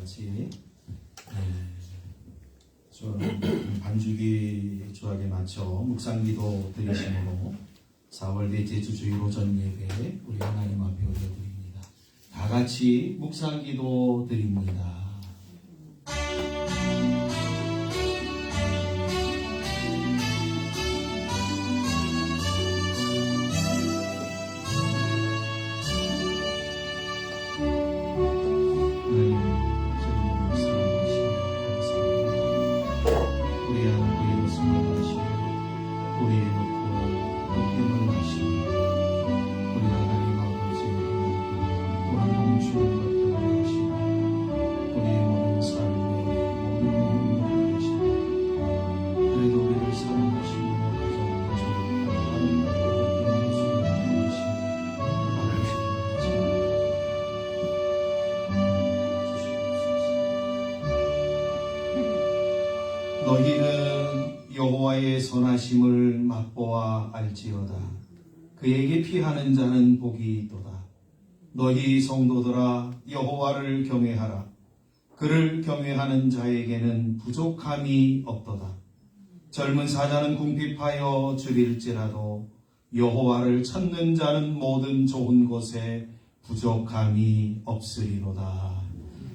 같이 반주기 조약에 맞춰 묵상기도 드리심으로 4월 넷째 주 주일 오전 예배 우리 하나님 앞에 올려드립니다. 다 같이 묵상기도 드립니다. 너희는 여호와의 선하심을 맛보아 알지어다. 그에게 피하는 자는 복이 있도다. 너희 성도들아 여호와를 경외하라. 그를 경외하는 자에게는 부족함이 없도다. 젊은 사자는 궁핍하여 줄일지라도 여호와를 찾는 자는 모든 좋은 것에 부족함이 없으리로다.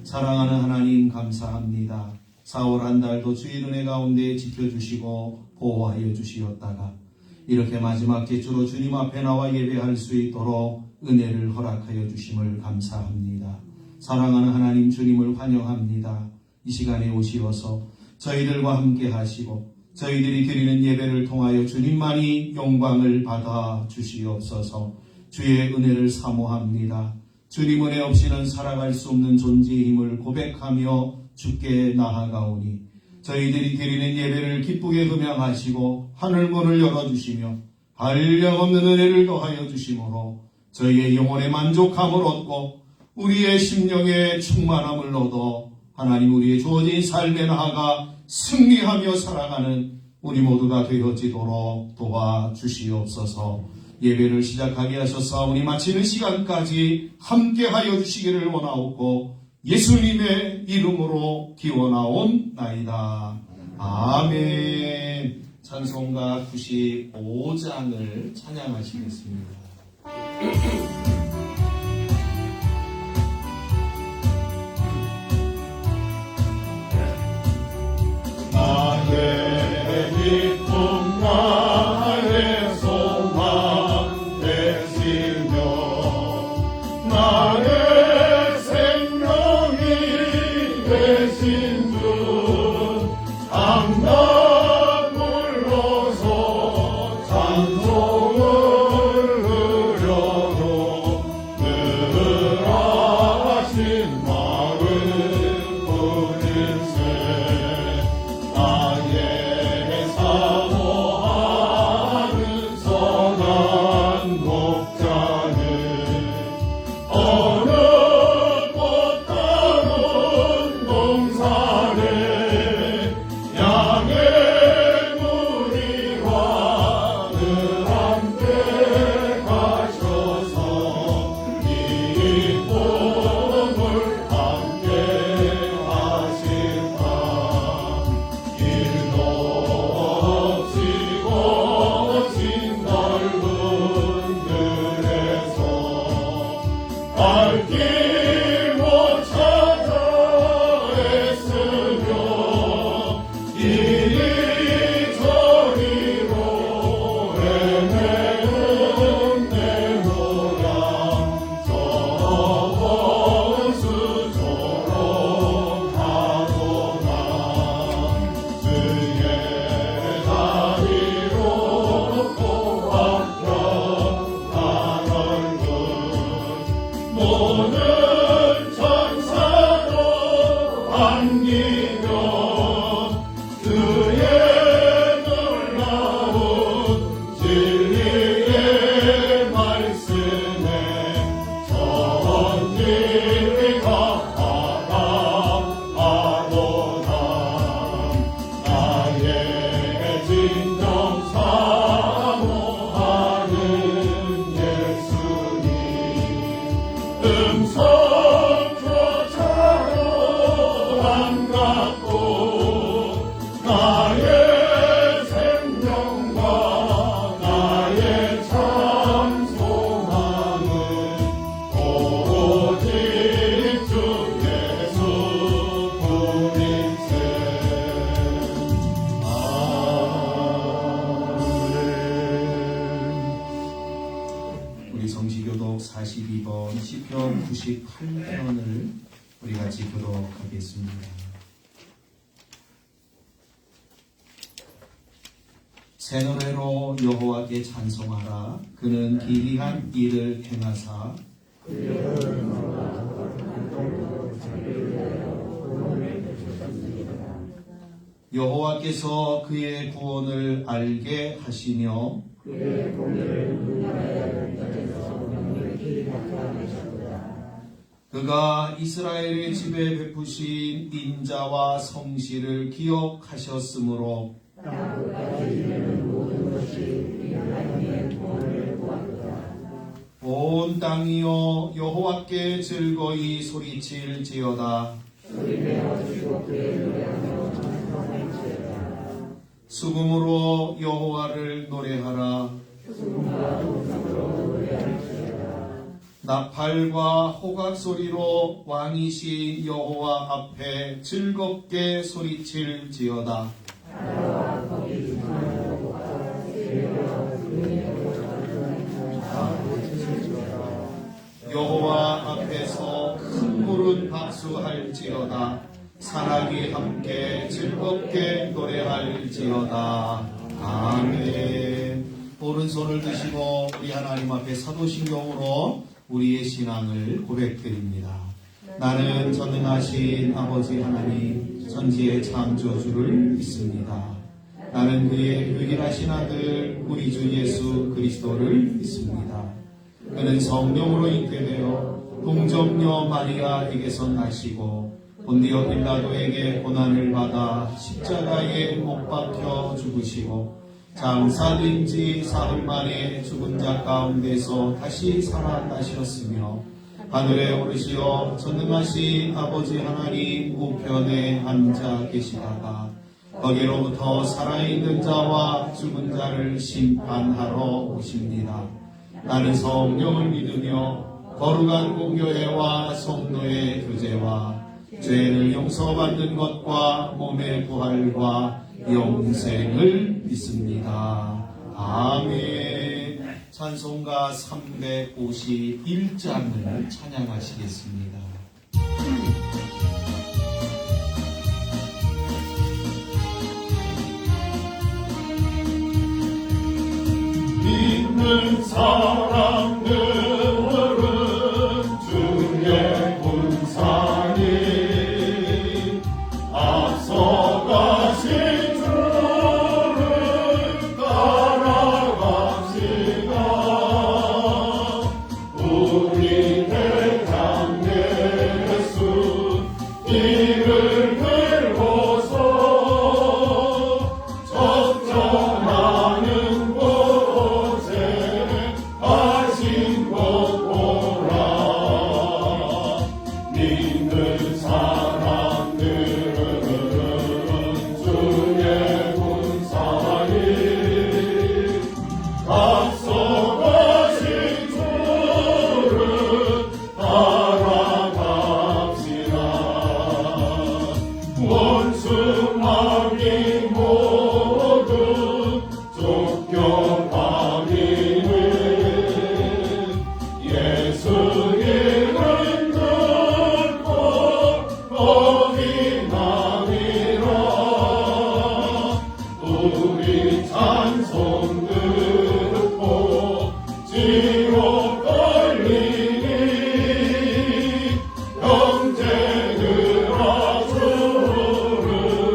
사랑하는 하나님 감사합니다. 4월 한 달도 주의 은혜 가운데 지켜주시고 보호하여 주시었다가 이렇게 마지막 제주로 주님 앞에 나와 예배할 수 있도록 은혜를 허락하여 주심을 감사합니다. 사랑하는 하나님 주님을 환영합니다. 이 시간에 오시어서 저희들과 함께 하시고 저희들이 드리는 예배를 통하여 주님만이 영광을 받아 주시옵소서. 주의 은혜를 사모합니다. 주님 은혜 없이는 살아갈 수 없는 존재의 힘을 고백하며 주께 나아가오니 저희들이 드리는 예배를 기쁘게 음양하시고 하늘문을 열어주시며 한량없는 은혜를 더하여 주심으로 저희의 영혼의 만족함을 얻고 우리의 심령의 충만함을 얻어 하나님 우리의 주어진 삶에 나아가 승리하며 살아가는 우리 모두가 되어지도록 도와주시옵소서. 예배를 시작하게 하셨사오니 마치는 시간까지 함께하여 주시기를 원하옵고 예수님의 이름으로 기원하옵나이다. 아멘. 찬송가 95장을 찬양하시겠습니다. 나의 기쁨 나의 소망 되시며 나의 되신 주 담담 불러서 찬송을 흐려도 받고 나의 생명과 나의 참 소망은 오직 주 예수 뿐일세. 우리 성시교독 42번 시편 98편을 우리 같이 교독하겠습니다. 새 노래로 여호와께 찬송하라. 그는 기이한 일을 행하사 여호와께서 그의 구원을 알게 하시며 그가 이스라엘의 집에 베푸신 인자와 성실을 기억하셨으므로 온 땅이여 여호와께 즐거이 소리칠지어다. 수금으로 여호와를 노래하라. 나팔과 호각 소리로 왕이신 여호와 앞에 즐겁게 소리칠지어다. 여호와 앞에서 큰 물은 박수할지어다. 산악이 함께 즐겁게 노래할지어다. 아멘. 오른손을 드시고 우리 하나님 앞에 사도신경으로 우리의 신앙을 고백드립니다. 나는 전능하신 아버지 하나님 천지의 창조주를 믿습니다. 나는 그의 유일하신 아들 우리 주 예수 그리스도를 믿습니다. 그는 성령으로 잉태되어 동정녀 마리아에게서 나시고 본디오 빌라도에게 고난을 받아 십자가에 못 박혀 죽으시고 장사된 지 사흘 만에 죽은 자 가운데서 다시 살아나셨으며 하늘에 오르시어 전능하신 아버지 하나님 우편에 앉아 계시다가 거기로부터 살아있는 자와 죽은 자를 심판하러 오십니다. 나는 성령을 믿으며 거룩한 공교회와 성도의 교제와 죄를 용서받는 것과 몸의 부활과 영생을 믿습니다. 아멘. 찬송가 351장을 찬양하시겠습니다. 믿는 사람들은 주의 군사니 앞서가신 주를 따라갑시다. 우리 대장 예수 이를 들고서 적정하는 곳에 하신 것 보라. 믿는 사람들은 주의 군사니 앞서가신 주를 따라갑시다. 원수 마귀 모두 쫓겨가기를 예수 이름 듣고 거기 나니라. 우리 찬송 듣고 지옥 걸리니 형제들아 주를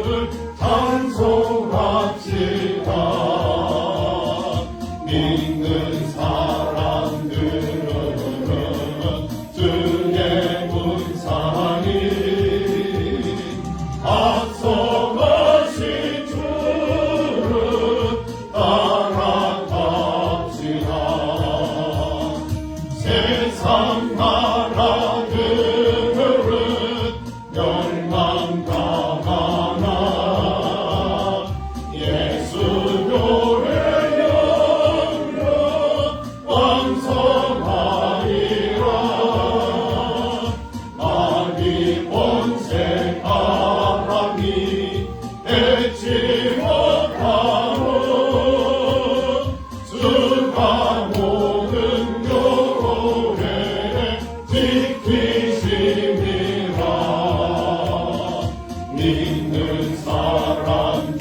믿는 사람들은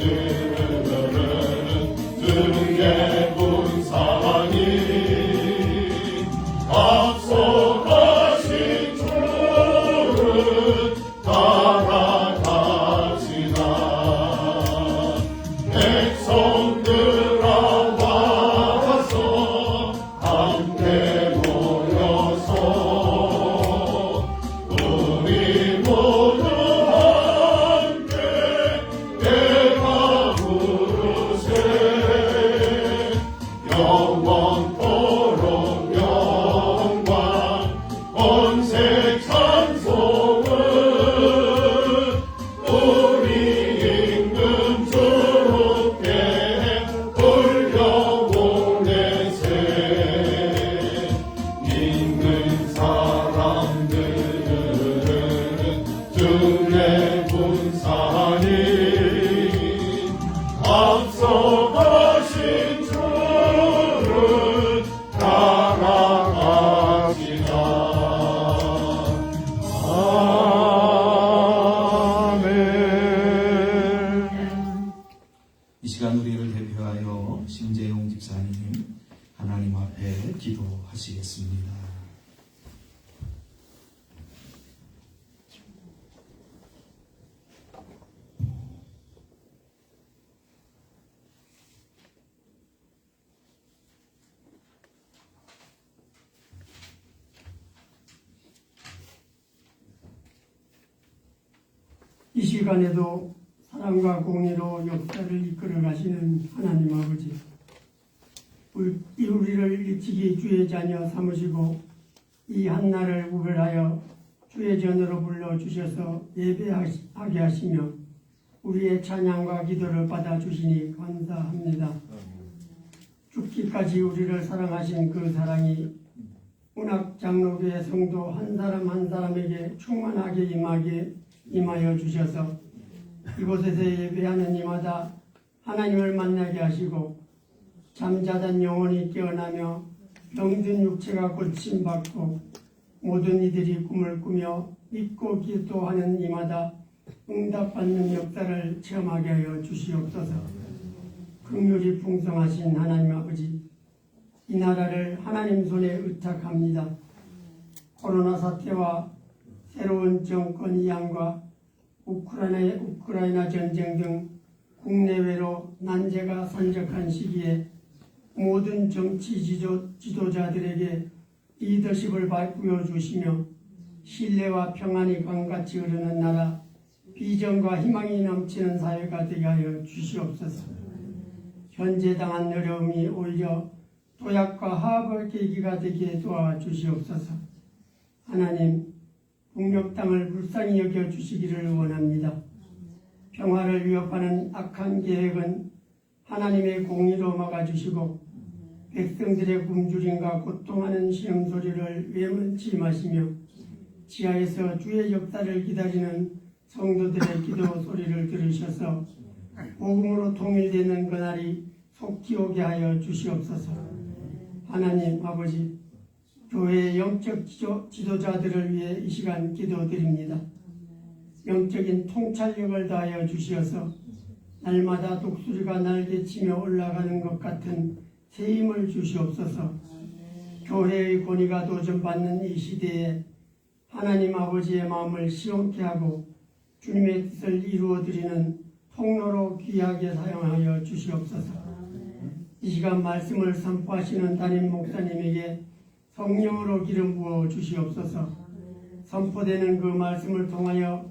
등에 분산이 앞서가신 주를 따라갑시다. 백성들아 와서 함께 모여서 우리 모두 함께 내가 부르세. 영원토록 영광 번세 찬송을 우리 임금 주께 돌려보내세. 믿는 사람들은 등에 분산이 앞서가신 주를 따라갑시다. 아멘. 이 시간 우리를 대표하여 심재용 집사님 하나님 앞에 기도하시겠습니다. 이 시간에도 사랑과 공의로 역사를 이끌어 가시는 하나님 아버지, 우리를 일찍이 주의 자녀 삼으시고 이 한날을 구별하여 주의 전으로 불러주셔서 예배하게 하시며 우리의 찬양과 기도를 받아주시니 감사합니다. 죽기까지 우리를 사랑하신 그 사랑이 운학장로교회 성도 한 사람 한 사람에게 충만하게 임하여 주셔서 이곳에서 예배하는 이마다 하나님을 만나게 하시고 잠자던 영혼이 깨어나며 병든 육체가 고침받고 모든 이들이 꿈을 꾸며 믿고 기도하는 이마다 응답받는 역사를 체험하게 하여 주시옵소서. 긍휼이 풍성하신 하나님 아버지, 이 나라를 하나님 손에 의탁합니다. 코로나 사태와 새로운 정권 이양과 우크라이나 전쟁 등 국내외로 난제가 산적한 시기에 모든 정치 지도자들에게 리더십을 부여주시며 신뢰와 평안이 강같이 흐르는 나라, 비전과 희망이 넘치는 사회가 되게 하여 주시옵소서. 현재 당한 어려움이 오히려 도약과 화합의 계기가 되게 도와주시옵소서. 하나님, 북녘 땅을 불쌍히 여겨주시기를 원합니다. 평화를 위협하는 악한 계획은 하나님의 공의로 막아주시고 백성들의 굶주림과 고통하는 시험소리를 외면치 마시며 지하에서 주의 역사를 기다리는 성도들의 기도 소리를 들으셔서 복음으로 통일되는 그날이 속히 오게 하여 주시옵소서. 하나님 아버지, 교회의 영적 지도자들을 위해 이 시간 기도드립니다. 영적인 통찰력을 다하여 주시어서 날마다 독수리가 날개치며 올라가는 것 같은 새 힘을 주시옵소서. 교회의 권위가 도전받는 이 시대에 하나님 아버지의 마음을 시원케 하고 주님의 뜻을 이루어드리는 통로로 귀하게 사용하여 주시옵소서. 이 시간 말씀을 선포하시는 담임 목사님에게 성령으로 기름 부어 주시옵소서. 선포되는 그 말씀을 통하여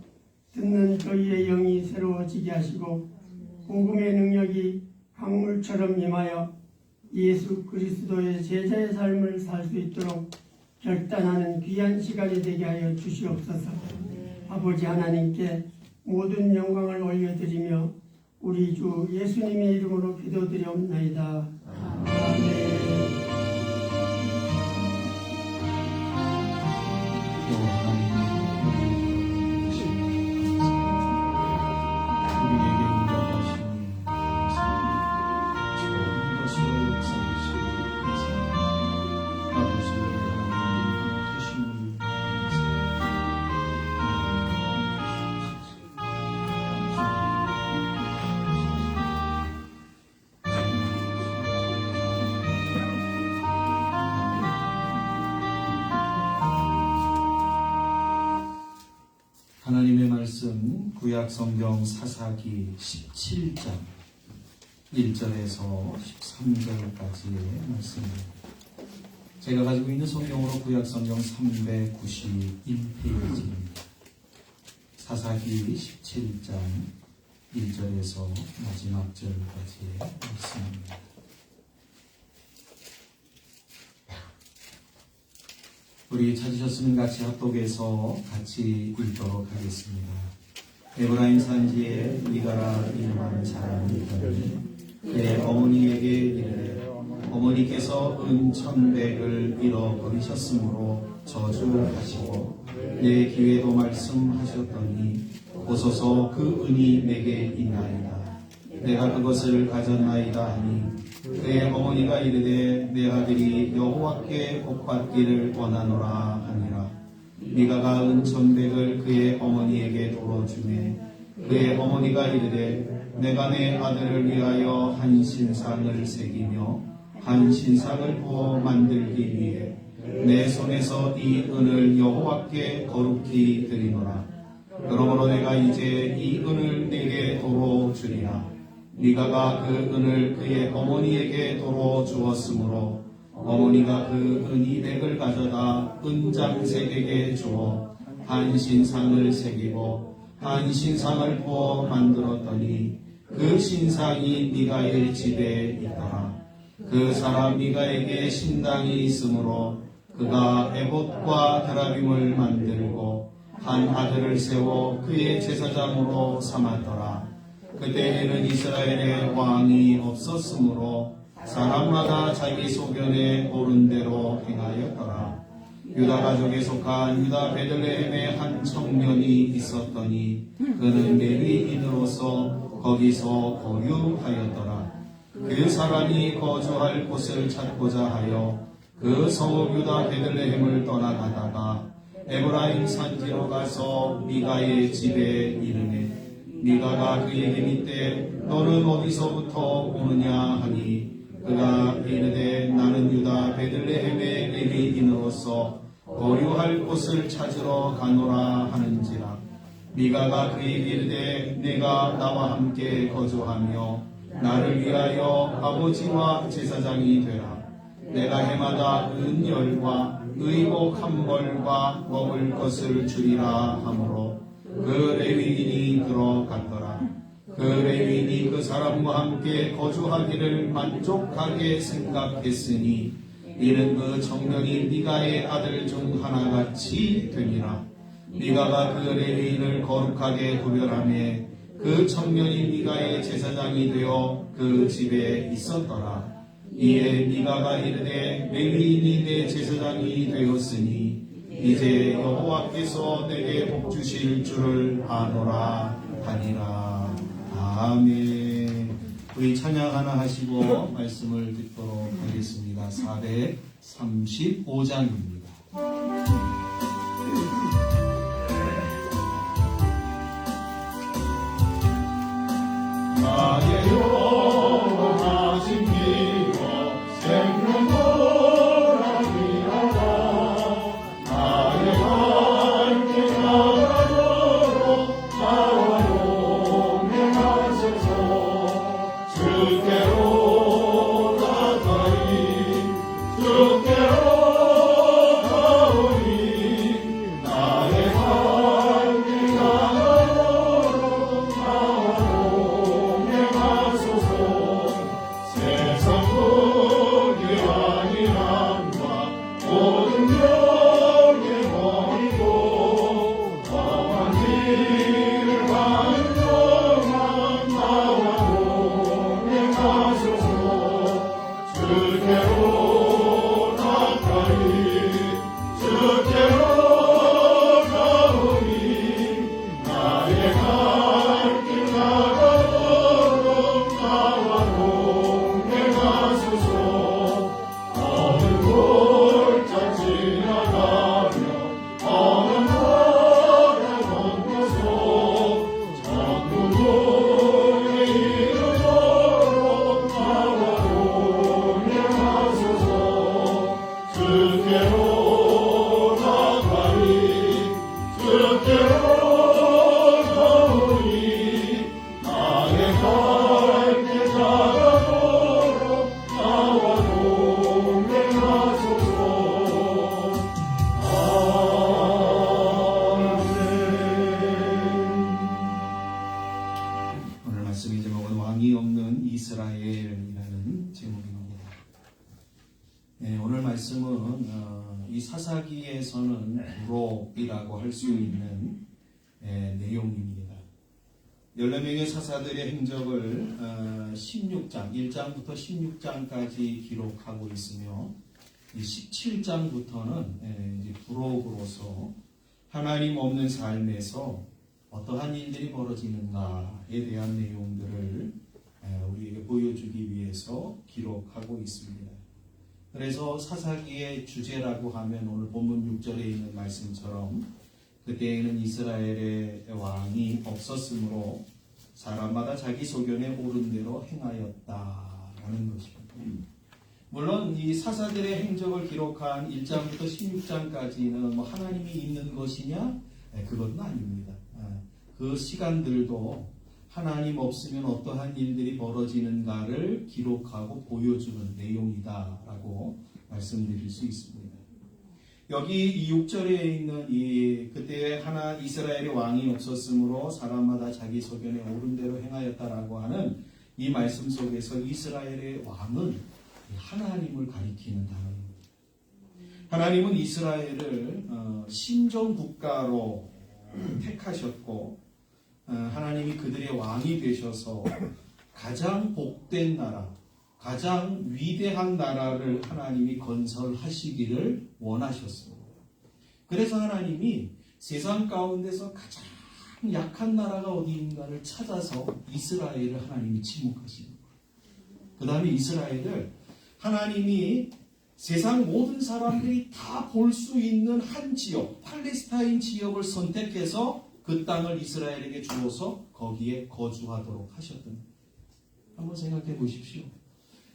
듣는 저희의 영이 새로워지게 하시고 복음의 능력이 강물처럼 임하여 예수 그리스도의 제자의 삶을 살 수 있도록 결단하는 귀한 시간이 되게 하여 주시옵소서. 아버지 하나님께 모든 영광을 올려드리며 우리 주 예수님의 이름으로 기도드리옵나이다. 아멘. 말씀 구약 성경 사사기 17장 1절에서 13절까지의 말씀입니다. 제가 가지고 있는 성경으로 구약 성경 391페이지입니다. 사사기 17장 1절에서 마지막 절까지의 말씀입니다. 우리 찾으셨으면 같이 합독해서 같이 읽도록 하겠습니다. 에브라임 산지에 미가라 이름하는 사람이 있더니 그의 어머니에게 이르되 어머니께서 은 1,100을 잃어버리셨으므로 저주하시고 내 귀에도 말씀하셨더니 보소서 그 은이 내게 있나이다. 내가 그것을 가졌나이다 하니 그의 어머니가 이르되 내 아들이 여호와께 복받기를 원하노라 하니라. 미가가 은 1,100을 그의 어머니에게 도로주매 그의 어머니가 이르되 내가 내 아들을 위하여 한 신상을 새기며 한 신상을 부어 만들기 위해 내 손에서 이 은을 여호와께 거룩히 드리노라. 그러므로 내가 이제 이 은을 내게 도로 주리라. 미가가 그 은을 그의 어머니에게 도로 주었으므로 어머니가 그 은 200을 가져다 은장색에게 주어 한 신상을 새기고 한 신상을 부어 만들었더니 그 신상이 미가의 집에 있더라. 그 사람 미가에게 신당이 있으므로 그가 에봇과 드라빔을 만들고 한 아들을 세워 그의 제사장으로 삼았더라. 그때에는 이스라엘에 왕이 없었으므로 사람마다 자기 소견에 옳은 대로 행하였더라. 유다 가족에 속한 유다 베들레헴에 한 청년이 있었더니 그는 레위인으로서 거기서 거류하였더라. 그 사람이 거주할 곳을 찾고자 하여 그 서북 유다 베들레헴을 떠나가다가 에브라임 산지로 가서 미가의 집에 이르매 미가가 그에게 묻되 너는 어디서부터 오느냐 하니 그가 이르되 나는 유다 베들레헴의 레위인으로서 거류할 곳을 찾으러 가노라 하는지라. 미가가 그에게 이르되 내가 나와 함께 거주하며 나를 위하여 아버지와 제사장이 되라. 내가 해마다 은열과 의복 한 벌과 먹을 것을 주리라 하므로 그 레위인이 들어갔더라. 그 레위인이 그 사람과 함께 거주하기를 만족하게 생각했으니 이는 그 청년이 미가의 아들 중 하나같이 되니라. 미가가 그 레위인을 거룩하게 구별하며 그 청년이 미가의 제사장이 되어 그 집에 있었더라. 이에 미가가 이르되 레위인이 내 제사장이 되었으니 이제 여호와께서 내게 복 주실 줄을 아노라 하니라. 아멘. 우리 찬양 하나 하시고 말씀을 듣도록 하겠습니다. 435장입니다. 나의 영원하신 기와 생명보람이라라. 나의 함께 나가도록 나와 동행하소서. 주께로 가까이 주께로 가오니 나 이스라엘이라는 제목입니다. 네, 오늘 말씀은 이 사사기에서는 부록이라고 할 수 있는 내용입니다. 14명의 사사들의 행적을 16장, 1장부터 16장까지 기록하고 있으며 이 17장부터는 이제 부록으로서 하나님 없는 삶에서 어떠한 일들이 벌어지는가에 대한 내용들을 우리에게 보여주기 위해서 기록하고 있습니다. 그래서 사사기의 주제라고 하면 오늘 본문 6절에 있는 말씀처럼 그때에는 이스라엘의 왕이 없었으므로 사람마다 자기 소견에 옳은 대로 행하였다라는 것입니다. 물론 이 사사들의 행적을 기록한 1장부터 16장까지는 뭐 하나님이 있는 것이냐? 그것은 아닙니다. 그 시간들도 하나님 없으면 어떠한 일들이 벌어지는가를 기록하고 보여주는 내용이다라고 말씀드릴 수 있습니다. 여기 이 6절에 있는 그때 이스라엘의 왕이 없었으므로 사람마다 자기 소견에 옳은 대로 행하였다라고 하는 이 말씀 속에서 이스라엘의 왕은 하나님을 가리키는 단어입니다. 하나님은 이스라엘을 신정 국가로 택하셨고 하나님이 그들의 왕이 되셔서 가장 복된 나라, 가장 위대한 나라를 하나님이 건설하시기를 원하셨습니다. 그래서 하나님이 세상 가운데서 가장 약한 나라가 어디인가를 찾아서 이스라엘을 하나님이 지목하시는 거예요. 그 다음에 이스라엘을 하나님이 세상 모든 사람들이 다 볼 수 있는 한 지역, 팔레스타인 지역을 선택해서 그 땅을 이스라엘에게 주어서 거기에 거주하도록 하셨던 거예요. 한번 생각해 보십시오.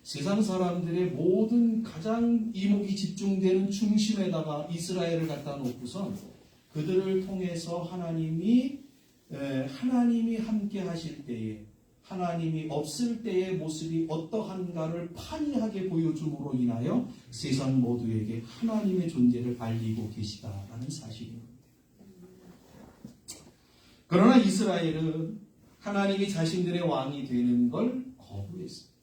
세상 사람들의 모든 가장 이목이 집중되는 중심에다가 이스라엘을 갖다 놓고선 그들을 통해서 하나님이 함께 하실 때에 하나님이 없을 때의 모습이 어떠한가를 판이하게 보여줌으로 인하여 세상 모두에게 하나님의 존재를 알리고 계시다라는 사실입니다. 그러나 이스라엘은 하나님이 자신들의 왕이 되는 걸 거부했습니다.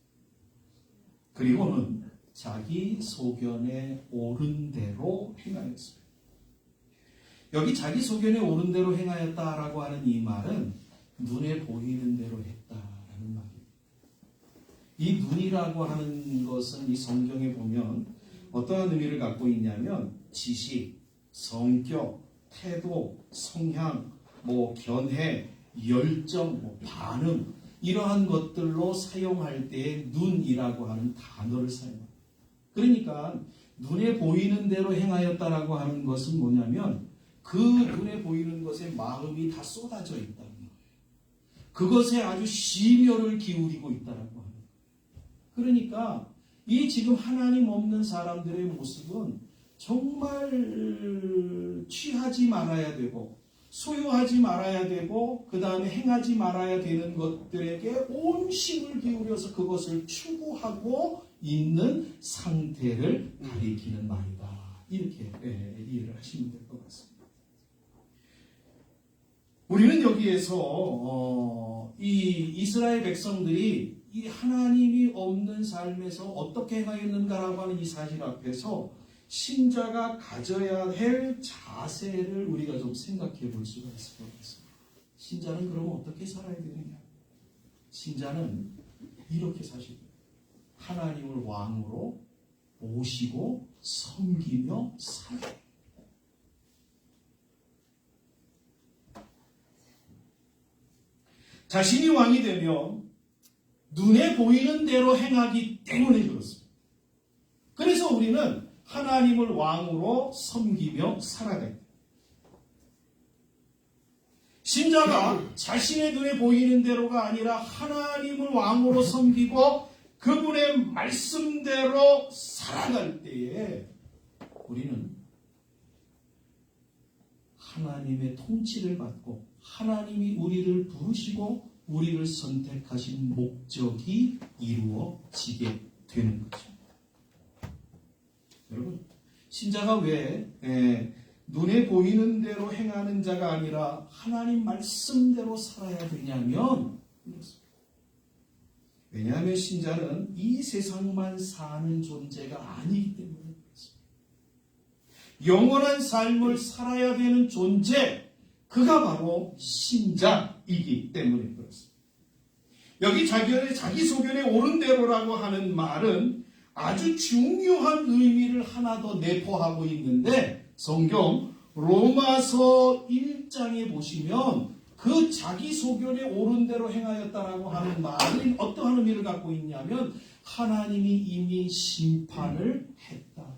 그리고는 자기 소견에 옳은 대로 행하였습니다. 여기 자기 소견에 옳은 대로 행하였다라고 하는 이 말은 눈에 보이는 대로 했다라는 말입니다. 이 눈이라고 하는 것은 이 성경에 보면 어떠한 의미를 갖고 있냐면 지식, 성격, 태도, 성향, 견해, 열정, 반응 이러한 것들로 사용할 때 눈이라고 하는 단어를 사용합니다. 그러니까 눈에 보이는 대로 행하였다라고 하는 것은 뭐냐면 그 눈에 보이는 것에 마음이 다 쏟아져 있다는 거예요. 그것에 아주 심혈을 기울이고 있다라고 하는 거예요. 그러니까 이 지금 하나님 없는 사람들의 모습은 정말 취하지 말아야 되고 소유하지 말아야 되고 그 다음에 행하지 말아야 되는 것들에게 온 힘을 기울여서 그것을 추구하고 있는 상태를 가리키는 말이다. 이렇게 이해를 하시면 될 것 같습니다. 우리는 여기에서 이 이스라엘 백성들이 이 하나님이 없는 삶에서 어떻게 행하였는가라고 하는 이 사실 앞에서 신자가 가져야 할 자세를 우리가 좀 생각해 볼 수가 있을 것 같습니다. 신자는 그러면 어떻게 살아야 되느냐? 신자는 이렇게 사실 하나님을 왕으로 모시고 섬기며 살아야 돼요. 자신이 왕이 되면 눈에 보이는 대로 행하기 때문에 그렇습니다. 그래서 우리는 하나님을 왕으로 섬기며 살아가야 됩니다. 신자가 자신의 눈에 보이는 대로가 아니라 하나님을 왕으로 섬기고 그분의 말씀대로 살아갈 때에 우리는 하나님의 통치를 받고 하나님이 우리를 부르시고 우리를 선택하신 목적이 이루어지게 되는 거죠. 여러분, 신자가 왜 눈에 보이는 대로 행하는 자가 아니라 하나님 말씀대로 살아야 되냐면 왜냐하면 신자는 이 세상만 사는 존재가 아니기 때문에 그렇습니다. 영원한 삶을 살아야 되는 존재, 그가 바로 신자이기 때문에 그렇습니다. 여기 자기소견에 옳은 대로라고 하는 말은 아주 중요한 의미를 하나 더 내포하고 있는데, 성경 로마서 1장에 보시면 그 자기소견에 옳은 대로 행하였다라고 하는 말은 어떠한 의미를 갖고 있냐면, 하나님이 이미 심판을 했다,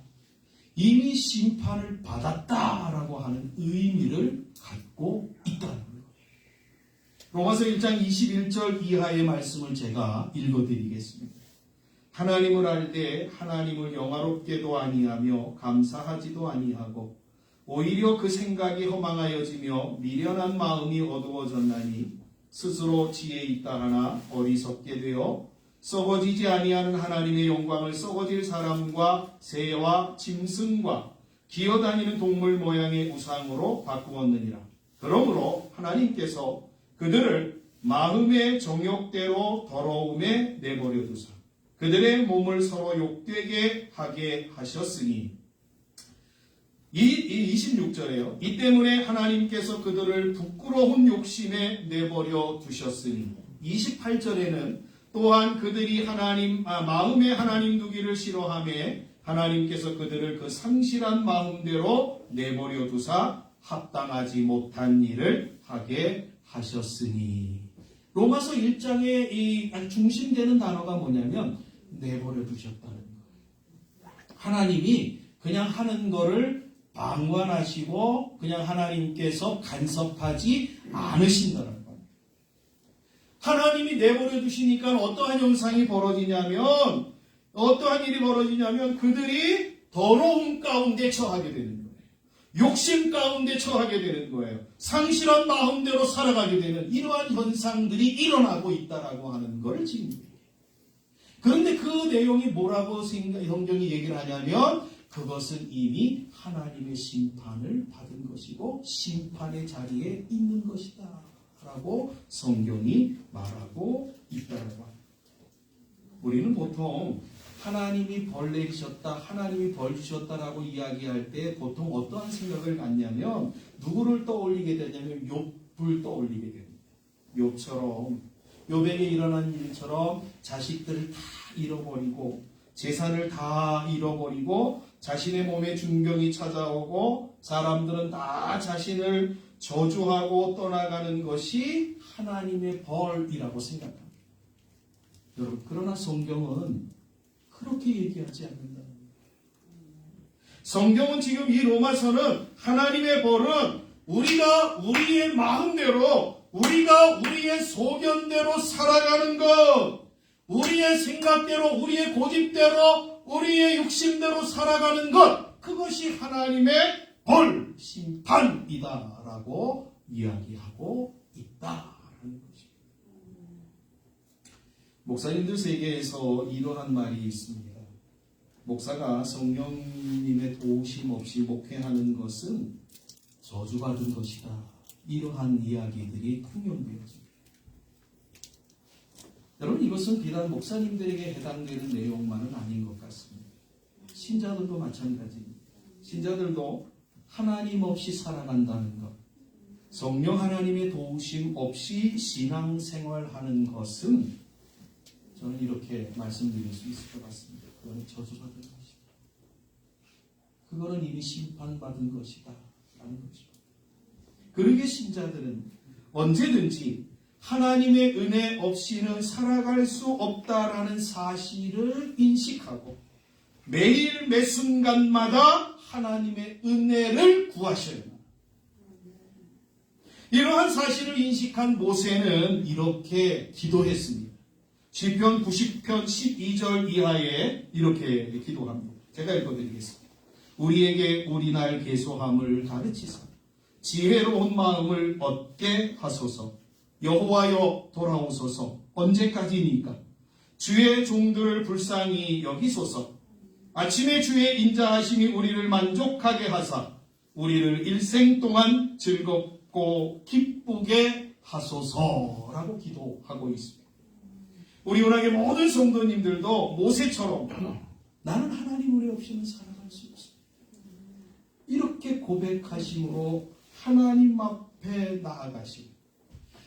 이미 심판을 받았다라고 하는 의미를 갖고 있다는 거예요. 로마서 1장 21절 이하의 말씀을 제가 읽어드리겠습니다. 하나님을 알되 하나님을 영화롭게도 아니하며 감사하지도 아니하고 오히려 그 생각이 허망하여지며 미련한 마음이 어두워졌나니 스스로 지혜 있다 하나 어리석게 되어 썩어지지 아니하는 하나님의 영광을 썩어질 사람과 새와 짐승과 기어다니는 동물 모양의 우상으로 바꾸었느니라. 그러므로 하나님께서 그들을 마음의 정욕대로 더러움에 내버려 두사 그들의 몸을 서로 욕되게 하게 하셨으니, 이 26절에요. 이 때문에 하나님께서 그들을 부끄러운 욕심에 내버려 두셨으니, 28절에는 또한 그들이 마음에 하나님 두기를 싫어하며 하나님께서 그들을 그 상실한 마음대로 내버려 두사 합당하지 못한 일을 하게 하셨으니. 로마서 1장의 이 중심되는 단어가 뭐냐면 내버려 두셨다는 거예요. 하나님이 그냥 하는 거를 방관하시고 그냥 하나님께서 간섭하지 않으신다는 거예요. 하나님이 내버려 두시니까 어떠한 현상이 벌어지냐면, 어떠한 일이 벌어지냐면 그들이 더러움 가운데 처하게 되는 거예요. 욕심 가운데 처하게 되는 거예요. 상실한 마음대로 살아가게 되는 이러한 현상들이 일어나고 있다라고 하는 걸 지금 얘기해요. 그런데 그 내용이 뭐라고 성경이 얘기를 하냐면, 그것은 이미 하나님의 심판을 받은 것이고 심판의 자리에 있는 것이다 라고 성경이 말하고 있다라고 합니다. 우리는 보통 하나님이 벌 내리셨다, 하나님이 벌 주셨다라고 이야기할 때 보통 어떠한 생각을 갖냐면, 누구를 떠올리게 되냐면 욥을 떠올리게 됩니다. 욥처럼, 욥에게 일어난 일처럼 자식들을 다 잃어버리고 재산을 다 잃어버리고 자신의 몸에 중병이 찾아오고 사람들은 다 자신을 저주하고 떠나가는 것이 하나님의 벌이라고 생각합니다. 여러분, 그러나 성경은 그렇게 얘기하지 않는다는 거예요. 성경은 지금 이 로마서는 하나님의 벌은 우리가 우리의 마음대로, 우리가 우리의 소견대로 살아가는 것, 우리의 생각대로, 우리의 고집대로, 우리의 욕심대로 살아가는 것, 그것이 하나님의 벌, 심판이다라고 이야기하고 있다라는 것입니다. 목사님들 세계에서 이러한 말이 있습니다. 목사가 성령님의 도우심 없이 목회하는 것은 저주받은 것이다. 이러한 이야기들이 통용되어집니다. 여러분, 이것은 비단 목사님들에게 해당되는 내용만은 아닌 것 같습니다. 신자들도 마찬가지입니다. 신자들도 하나님 없이 살아간다는 것, 성령 하나님의 도우심 없이 신앙생활하는 것은 저는 이렇게 말씀드릴 수 있을 것 같습니다. 그거는 저주받은 것이다. 그거는 이미 심판받은 것이다 라는 거죠. 그러기에 신자들은 언제든지 하나님의 은혜 없이는 살아갈 수 없다라는 사실을 인식하고 매일 매 순간마다 하나님의 은혜를 구하셔야 합니다. 이러한 사실을 인식한 모세는 이렇게 기도했습니다. 시편 90편 12절 이하에 이렇게 기도합니다. 제가 읽어드리겠습니다. 우리에게 우리날 계소함을 가르치사 지혜로운 마음을 얻게 하소서. 여호와여 돌아오소서. 언제까지니까? 주의 종들을 불쌍히 여기소서. 아침에 주의 인자하심이 우리를 만족하게 하사 우리를 일생 동안 즐겁고 기쁘게 하소서라고 기도하고 있습니다. 우리 은학의 모든 성도님들도 모세처럼 나는 하나님 은혜 없이는 살아갈 수 없습니다. 이렇게 고백하심으로 하나님 앞에 나아가시고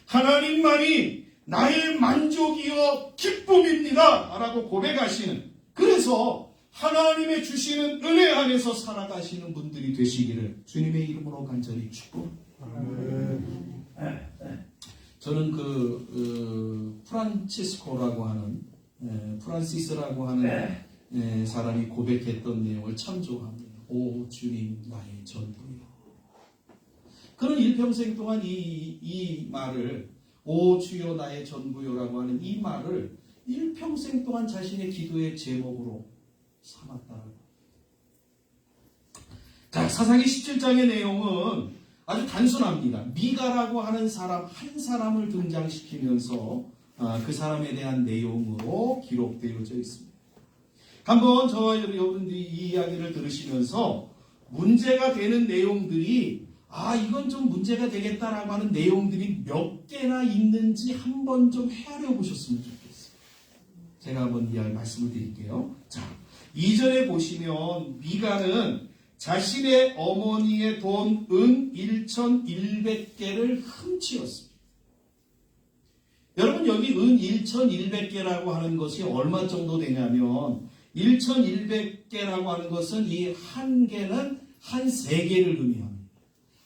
하나님만이 나의 만족이요 기쁨입니다 라고 고백하시는, 그래서 하나님의 주시는 은혜 안에서 살아가시는 분들이 되시기를 주님의 이름으로 간절히 축복합니다. 저는 프란치스코라고 하는 프란시스라고 하는 사람이 고백했던 내용을 참 좋아합니다. 오 주님 나의 전부요. 그는 일평생 동안 이 말을, 오 주여 나의 전부요라고 하는 이 말을 일평생 동안 자신의 기도의 제목으로 삼았다고. 자, 사사기 17장의 내용은 아주 단순합니다. 미가라고 하는 사람 한 사람을 등장시키면서 그 사람에 대한 내용으로 기록되어져 있습니다. 한번 저와 여러분들이 이 이야기를 들으시면서 문제가 되는 내용들이 이건 좀 문제가 되겠다라고 하는 내용들이 몇 개나 있는지 한번 좀 헤아려 보셨으면 좋겠어요. 제가 한번 이야기 말씀을 드릴게요. 자, 2절에 보시면 미가는 자신의 어머니의 돈 은 1,100개를 훔치었습니다. 여러분 여기 은 1,100개라고 하는 것이 얼마 정도 되냐면 1,100개라고 하는 것은 이 한 개는 한 세겔을 의미합니다.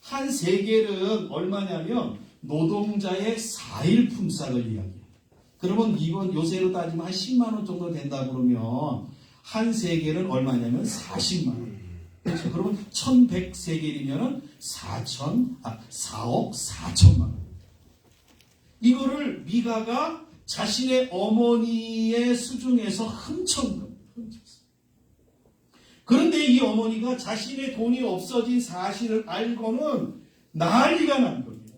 한 세겔은 얼마냐면 노동자의 4일 품삯을 이야기해요. 그러면 이번 요새로 따지면 한 10만 원 정도 된다 그러면 한 세겔은 얼마냐면 40만 원. 그렇죠. 그러면 1,100세겔이면 4억 4천만 원. 이거를 미가가 자신의 어머니의 수중에서 훔쳤어요. 그런데 이 어머니가 자신의 돈이 없어진 사실을 알고는 난리가 난 겁니다.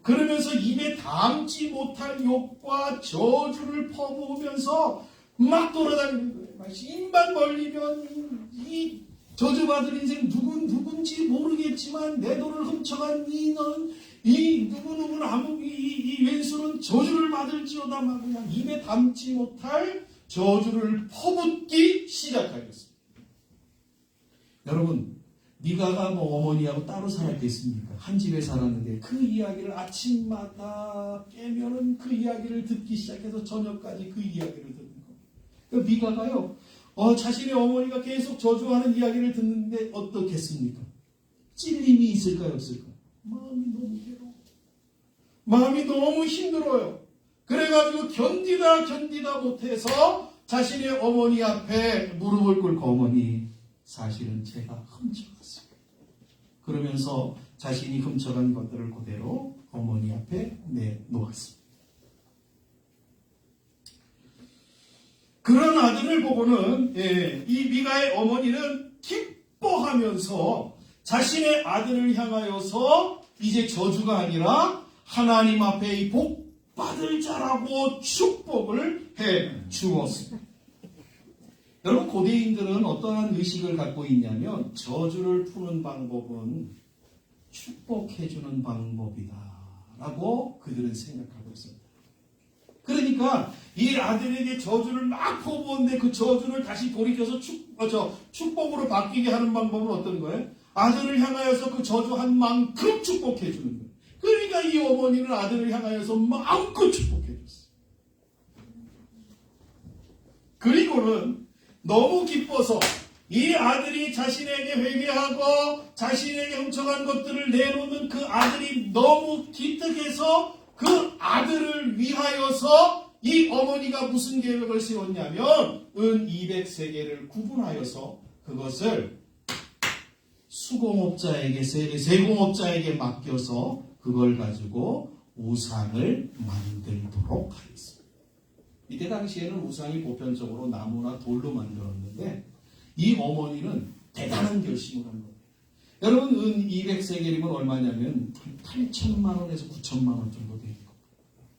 그러면서 입에 담지 못할 욕과 저주를 퍼부으면서 막 돌아다니는 거예요. 입만 벌리면 이 저주받을 인생 누군지 모르겠지만 내 돈을 훔쳐간 이는 이 누구는 이 왼수는 저주를 받을지어다 막 그냥 입에 담지 못할 저주를 퍼붓기 시작하였습니다. 여러분, 미가가 어머니하고 따로 살았겠습니까? 한 집에 살았는데 그 이야기를 아침마다 깨면은 그 이야기를 듣기 시작해서 저녁까지 그 이야기를 듣는 겁니다. 그러니까 미가가요, 자신의 어머니가 계속 저주하는 이야기를 듣는데 어떻겠습니까? 찔림이 있을까요, 없을까요? 마음이 너무 괴로워. 마음이 너무 힘들어요. 그래가지고 견디다 못해서 자신의 어머니 앞에 무릎을 꿇고 어머니, 사실은 제가 훔쳐갔어요. 그러면서 자신이 훔쳐간 것들을 그대로 어머니 앞에 내놓았습니다. 그런 아들을 보고는 이 미가의 어머니는 기뻐하면서 자신의 아들을 향하여서 이제 저주가 아니라 하나님 앞에 이 복 받을 자라고 축복을 해 주었습니다. 여러분, 고대인들은 어떠한 의식을 갖고 있냐면 저주를 푸는 방법은 축복해주는 방법이다라고 그들은 생각하고 있습니다. 그러니까 이 아들에게 저주를 막 퍼부었는데 그 저주를 다시 돌이켜서 축복으로 바뀌게 하는 방법은 어떤 거예요? 아들을 향하여서 그 저주한 만큼 축복해주는 거예요. 그러니까 이 어머니는 아들을 향하여서 마음껏 축복해줬어요. 그리고는 너무 기뻐서 이 아들이 자신에게 회개하고 자신에게 훔쳐간 것들을 내놓는 그 아들이 너무 기특해서 그 아들을 위하여서 이 어머니가 무슨 계획을 세웠냐면 은 200세겔을 구분하여서 그것을 수공업자에게 세공업자에게 맡겨서 그걸 가지고 우상을 만들도록 하였습니다. 이때 당시에는 우상이 보편적으로 나무나 돌로 만들었는데 이 어머니는 대단한 결심을 한 거예요. 여러분, 은 200세겔이면 얼마냐면 8천만 원에서 9천만 원 정도 되는 겁니다.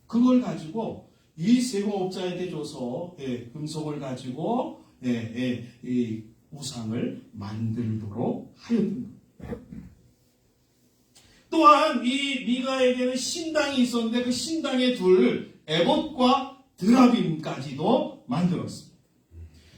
그걸 가지고 이 세공업자에게 줘서 금속을 가지고 이 우상을 만들도록 하였던 겁니다. 또한 이 미가에게는 신당이 있었는데 그 신당에 둘 에봇과 드라빔까지도 만들었습니다.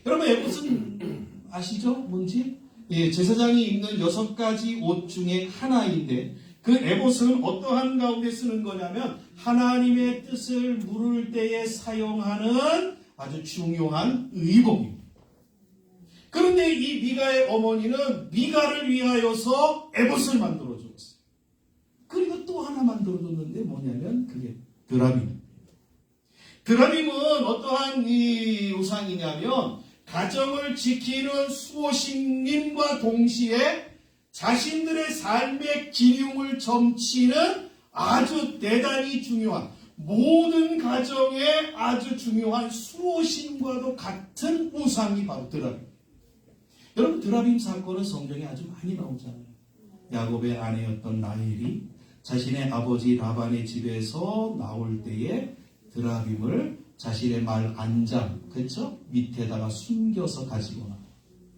여러분 에봇은 아시죠? 뭔지? 예, 제사장이 입는 6가지 옷 중에 하나인데 그 에봇은 어떠한 가운데 쓰는 거냐면 하나님의 뜻을 물을 때에 사용하는 아주 중요한 의복입니다. 그런데 이 미가의 어머니는 미가를 위하여서 에봇을 만들어 줬어요. 그리고 또 하나 만들어 줬는데 뭐냐면 그게 드라빔. 드라빔은 어떠한 이 우상이냐면 가정을 지키는 수호신님과 동시에 자신들의 삶의 기륭을 점치는 아주 대단히 중요한 모든 가정에 아주 중요한 수호신과도 같은 우상이 바로 드라빔. 여러분 드라빔 사건은 성경에 아주 많이 나오잖아요. 야곱의 아내였던 라헬이 자신의 아버지 라반의 집에서 나올 때에 드라빔을 자신의 말 안장, 그렇죠? 밑에다가 숨겨서 가지고 나와요.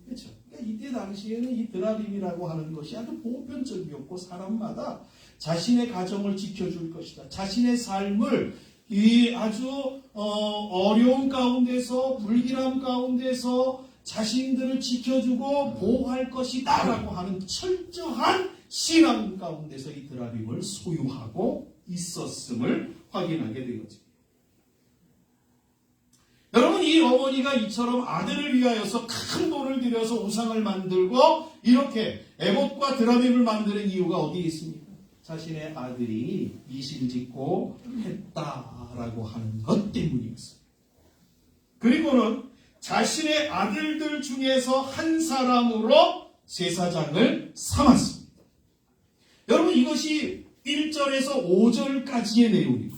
그렇죠? 그러니까 이때 당시에는 이 드라빔이라고 하는 것이 아주 보편적이었고 사람마다 자신의 가정을 지켜줄 것이다. 자신의 삶을 이 아주 어려운 가운데서 불길함 가운데서 자신들을 지켜주고 보호할 것이다 라고 하는 철저한 신앙 가운데서 이 드라빔을 소유하고 있었음을 확인하게 되었죠. 여러분 이 어머니가 이처럼 아들을 위하여서 큰 돈을 들여서 우상을 만들고 이렇게 에봇과 드라빔을 만드는 이유가 어디에 있습니까? 자신의 아들이 이실직고 했다라고 하는 것 때문이었어요. 그리고는 자신의 아들들 중에서 한 사람으로 제사장을 삼았습니다. 여러분 이것이 1절에서 5절까지의 내용입니다.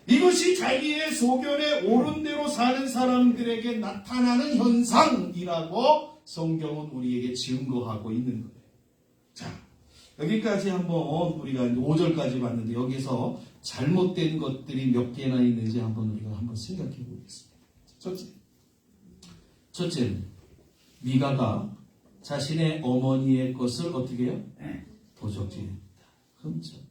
이것이 자기의 소견에 옳은 대로 사는 사람들에게 나타나는 현상이라고 성경은 우리에게 증거하고 있는 거예요. 자, 여기까지 한번 우리가 5절까지 봤는데 여기서 잘못된 것들이 몇 개나 있는지 한번 우리가 한번 생각해 보겠습니다. 첫째는 미가가 자신의 어머니의 것을 어떻게 해요? 도적질했다. 훔쳤다.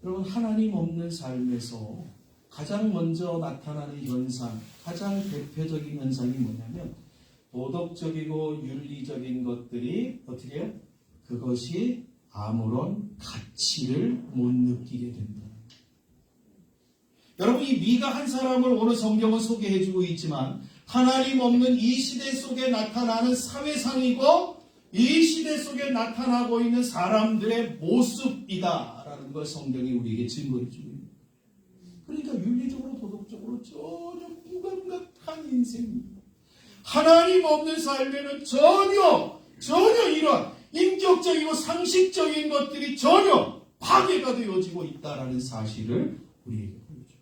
여러분 하나님 없는 삶에서 가장 먼저 나타나는 현상, 가장 대표적인 현상이 뭐냐면 도덕적이고 윤리적인 것들이 어떻게 해요? 그것이 아무런 가치를 못 느끼게 된다. 여러분 이 미가 한 사람을 오늘 성경은 소개해주고 있지만 하나님 없는 이 시대 속에 나타나는 사회상이고 이 시대 속에 나타나고 있는 사람들의 모습이다라는 걸 성경이 우리에게 증거해주고 있습니다. 그러니까 윤리적으로 도덕적으로 전혀 무감각한 인생입니다. 하나님 없는 삶에는 전혀 이런 인격적이고 상식적인 것들이 전혀 파괴가 되어지고 있다라는 사실을 우리에게 보여줘요.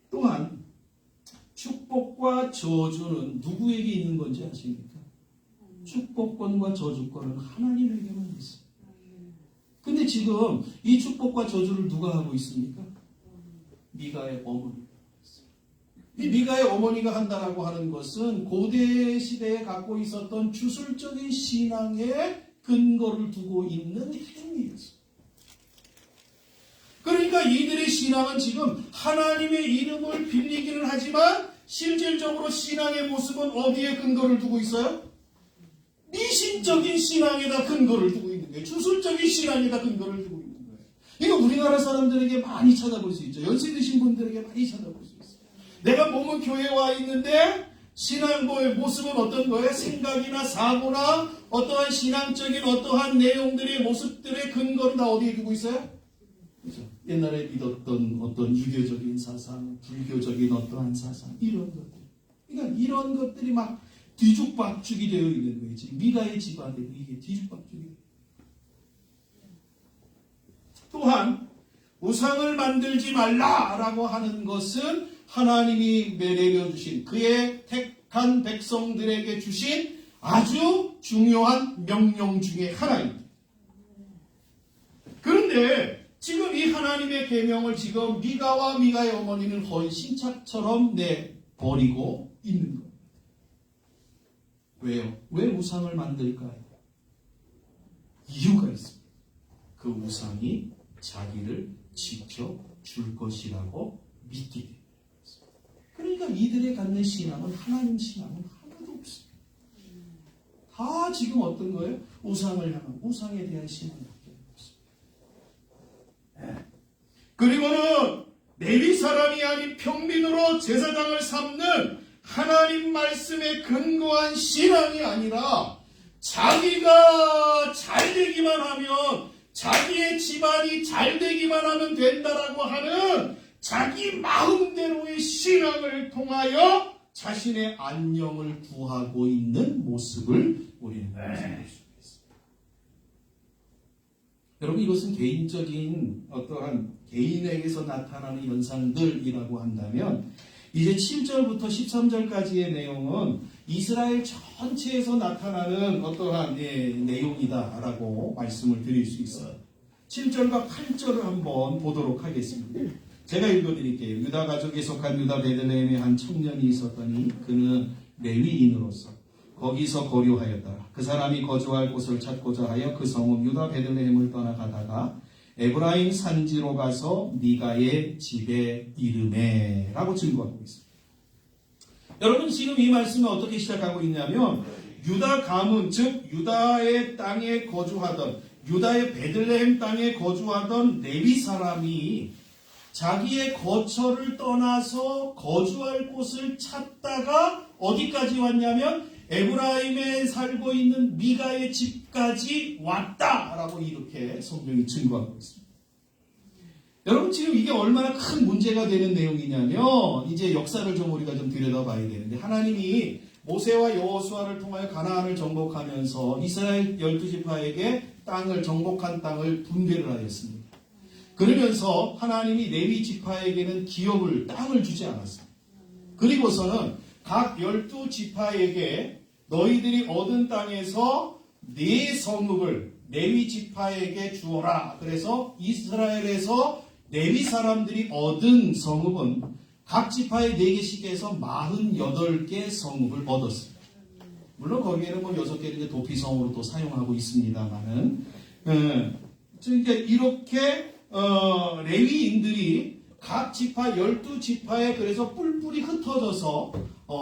또한 축복과 저주는 누구에게 있는 건지 아십니까? 축복권과 저주권은 하나님에게만 있어요. 근데 지금 이 축복과 저주를 누가 하고 있습니까? 미가의 어머니가 있어요. 이 미가의 어머니가 한다라고 하는 것은 고대 시대에 갖고 있었던 주술적인 신앙에 근거를 두고 있는 행위였어요. 그러니까 이들의 신앙은 지금 하나님의 이름을 빌리기는 하지만 실질적으로 신앙의 모습은 어디에 근거를 두고 있어요? 미신적인 신앙에다 근거를 두고 있는 거예요. 주술적인 신앙에다 근거를 두고 있는 거예요. 이거 우리나라 사람들에게 많이 찾아볼 수 있죠. 연세 드신 분들에게 많이 찾아볼 수 있어요. 내가 몸은 교회에 와 있는데 신앙의 모습은 어떤 거예요? 생각이나 사고나 어떠한 신앙적인 어떠한 내용들의 모습들의 근거를 다 어디에 두고 있어요? 그렇죠? 옛날에 믿었던 어떤 유교적인 사상, 불교적인 어떠한 사상, 이런 것들. 그러니까 이런 것들이 막 뒤죽박죽이 되어 있는 거예요. 지금 미가의 집안에 이게 뒤죽박죽이 돼요. 또한 우상을 만들지 말라라고 하는 것은 하나님이 내려주신 그의 택한 백성들에게 주신 아주 중요한 명령 중에 하나입니다. 그런데 지금 이 하나님의 계명을 지금 미가와 미가의 어머니는 거의 신착처럼 내버리고 있는 거예요. 왜요? 왜 우상을 만들까요? 이유가 있습니다. 그 우상이 자기를 지켜줄 것이라고 믿기 때문에. 그러니까 이들의 갖는 신앙은 하나님 신앙은 하나도 없습니다. 다 지금 어떤 거예요? 우상을 향한, 우상에 대한 신앙밖에 없습니다. 그리고는 레위 사람이 아닌 평민으로 제사장을 삼는 하나님 말씀에 근거한 신앙이 아니라 자기가 잘 되기만 하면, 자기의 집안이 잘 되기만 하면 된다라고 하는 자기 마음대로의 신앙을 통하여 자신의 안녕을 구하고 있는 모습을 우리는 생각할 수가 있습니다. 여러분, 이것은 개인적인 어떠한 개인에게서 나타나는 현상들이라고 한다면, 이제 7절부터 13절까지의 내용은 이스라엘 전체에서 나타나는 어떠한 내용이다라고 말씀을 드릴 수 있어요. 7절과 8절을 한번 보도록 하겠습니다. 제가 읽어드릴게요. 유다 가족에 속한 유다 베들레헴에 한 청년이 있었더니 그는 레위인으로서 거기서 거류하였더라. 그 사람이 거주할 곳을 찾고자 하여 그 성읍 유다 베들레헴을 떠나가다가 에브라임 산지로 가서 미가의 집에 이르매 라고 증거하고 있습니다. 여러분, 지금 이 말씀은 어떻게 시작하고 있냐면, 유다 가문, 즉 유다의 땅에 거주하던, 유다의 베들레헴 땅에 거주하던 레위 사람이 자기의 거처를 떠나서 거주할 곳을 찾다가 어디까지 왔냐면 에브라임에 살고 있는 미가의 집까지 왔다라고 이렇게 성경이 증거하고 있습니다. 여러분, 지금 이게 얼마나 큰 문제가 되는 내용이냐면, 이제 역사를 좀 우리가 좀 들여다봐야 되는데, 하나님이 모세와 여호수아를 통하여 가나안을 정복하면서 이스라엘 12지파에게 땅을, 정복한 땅을 분배를 하였습니다. 그러면서 하나님이 레위 지파에게는 기업을, 땅을 주지 않았습니다. 그리고서는 각 12지파에게 너희들이 얻은 땅에서 네 성읍을 레위 지파에게 주어라. 그래서 이스라엘에서 레위 사람들이 얻은 성읍은 각 지파에 4개씩 해서 48개 성읍을 얻었습니다. 물론 거기에는 뭐 6개를 도피성으로 또 사용하고 있습니다만은, 그러니까 이렇게 레위인들이 각 지파 12지파에 그래서 뿔뿔이 흩어져서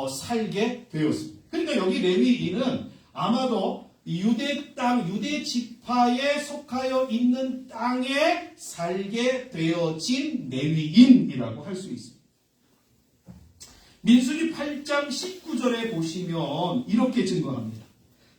살게 되었습니다. 그러니까 여기 레위인은 아마도 유대 땅, 유대 지파에 속하여 있는 땅에 살게 되어진 레위인이라고 할 수 있습니다. 민수기 8장 19절에 보시면 이렇게 증거합니다.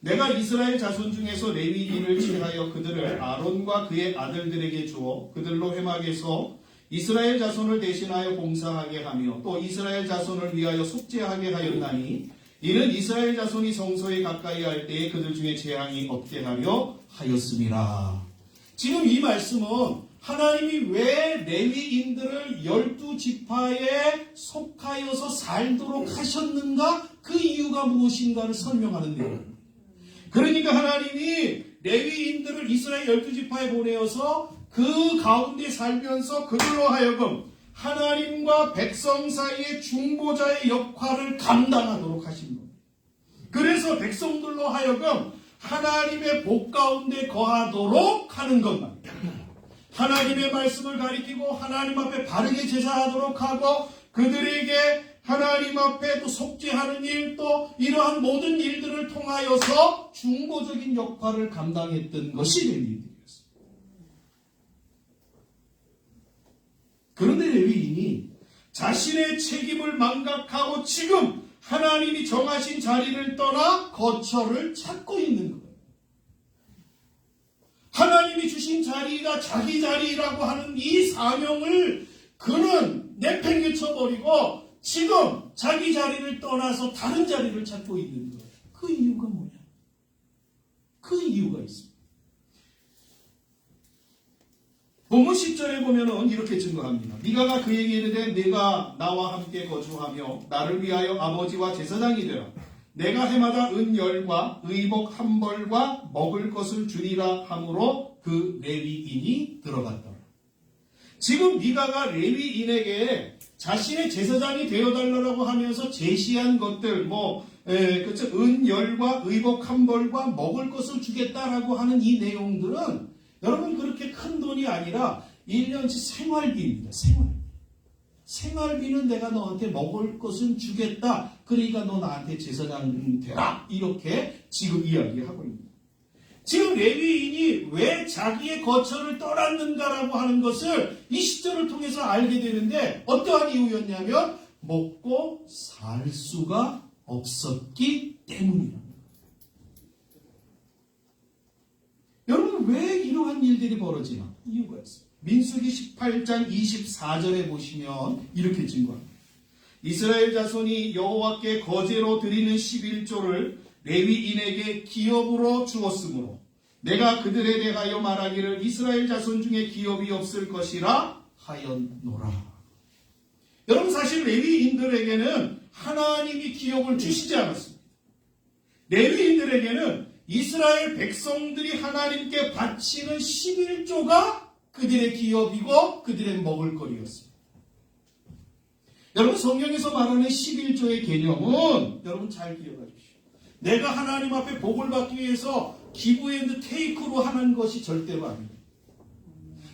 내가 이스라엘 자손 중에서 레위인을 취하여 그들을 아론과 그의 아들들에게 주어 그들로 회막에서 이스라엘 자손을 대신하여 봉사하게 하며 또 이스라엘 자손을 위하여 속죄하게 하였나니 이는 이스라엘 자손이 성소에 가까이 할 때에 그들 중에 재앙이 없게 하려 하였음이라. 지금 이 말씀은 하나님이 왜 레위인들을 12지파에 속하여서 살도록 하셨는가, 그 이유가 무엇인가를 설명하는 내용입니다. 그러니까 하나님이 레위인들을 이스라엘 12지파에 보내어서 그 가운데 살면서 그들로 하여금 하나님과 백성 사이의 중보자의 역할을 감당하도록 하신 겁니다. 그래서 백성들로 하여금 하나님의 복 가운데 거하도록 하는 것만, 하나님의 말씀을 가리키고 하나님 앞에 바르게 제사하도록 하고 그들에게 하나님 앞에 또 속죄하는 일, 또 이러한 모든 일들을 통하여서 중보적인 역할을 감당했던 것이 레위인들이었습니다. 그런데 레위인이 자신의 책임을 망각하고 지금 하나님이 정하신 자리를 떠나 거처를 찾고 있는 거예요. 하나님이 주신 자리가 자기 자리라고 하는 이 사명을 그는 내팽개쳐버리고 지금 자기 자리를 떠나서 다른 자리를 찾고 있는 거예요. 그 이유가 뭐냐? 그 이유가 있습니다. 본문 10절에 보면은 이렇게 증거합니다. 미가가 그에게 이르되 네가 나와 함께 거주하며 나를 위하여 아버지와 제사장이 되라. 내가 해마다 은열과 의복 한 벌과 먹을 것을 주리라 하므로 그 레위인이 들어갔더라. 지금 미가가 레위인에게 자신의 제사장이 되어달라고 하면서 제시한 것들, 그렇죠, 은열과 의복 한 벌과 먹을 것을 주겠다라고 하는 이 내용들은 여러분 그렇게 큰 돈이 아니라 1년치 생활비입니다. 생활비는 내가 너한테 먹을 것은 주겠다. 그러니까 너 나한테 제사장 되라. 이렇게 지금 이야기하고 있습니다. 지금 레위인이 왜 자기의 거처를 떠났는가라고 하는 것을 이 시절을 통해서 알게 되는데 어떠한 이유였냐면 먹고 살 수가 없었기 때문이랍니다. 여러분 왜 이러한 일들이 벌어지나? 이유가 있어요. 민수기 18장 24절에 보시면 이렇게 증거합니다. 이스라엘 자손이 여호와께 거제로 드리는 11조를 레위인에게 기업으로 주었으므로 내가 그들에 대하여 말하기를 이스라엘 자손 중에 기업이 없을 것이라 하였노라. 여러분 사실 레위인들에게는 하나님이 기업을 주시지 않았습니다. 레위인들에게는 이스라엘 백성들이 하나님께 바치는 11조가 그들의 기업이고 그들의 먹을거리였습니다. 여러분 성경에서 말하는 11조의 개념은 여러분 잘 기억하십시오. 내가 하나님 앞에 복을 받기 위해서 기브앤테이크로 하는 것이 절대로 아닙니다.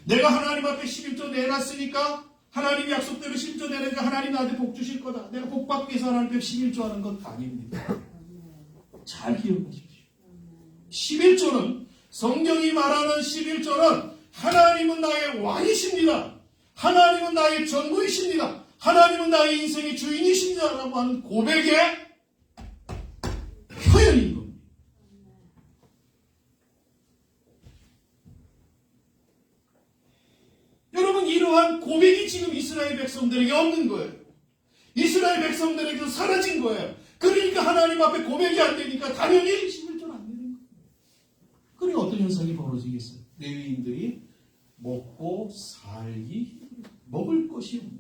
내가 하나님 앞에 11조 내놨으니까 하나님이 약속대로 11조 내니까 하나님 나한테 복 주실 거다. 내가 복 받기 위해서 하나님 앞에 11조 하는 것 아닙니다. 잘 기억하십시오. 11조는 성경이 말하는 11조는 하나님은 나의 왕이십니다. 하나님은 나의 전부이십니다. 하나님은 나의 인생의 주인이십니다. 라고 하는 고백의 표현인 겁니다. 여러분 이러한 고백이 지금 이스라엘 백성들에게 없는 거예요. 이스라엘 백성들에게서 사라진 거예요. 그러니까 하나님 앞에 고백이 안 되니까 당연히 11조는 안 되는 거예요. 그러니까 어떤 현상이 벌어지겠어요? 레위인들이 먹고 살기 먹을 것이 없는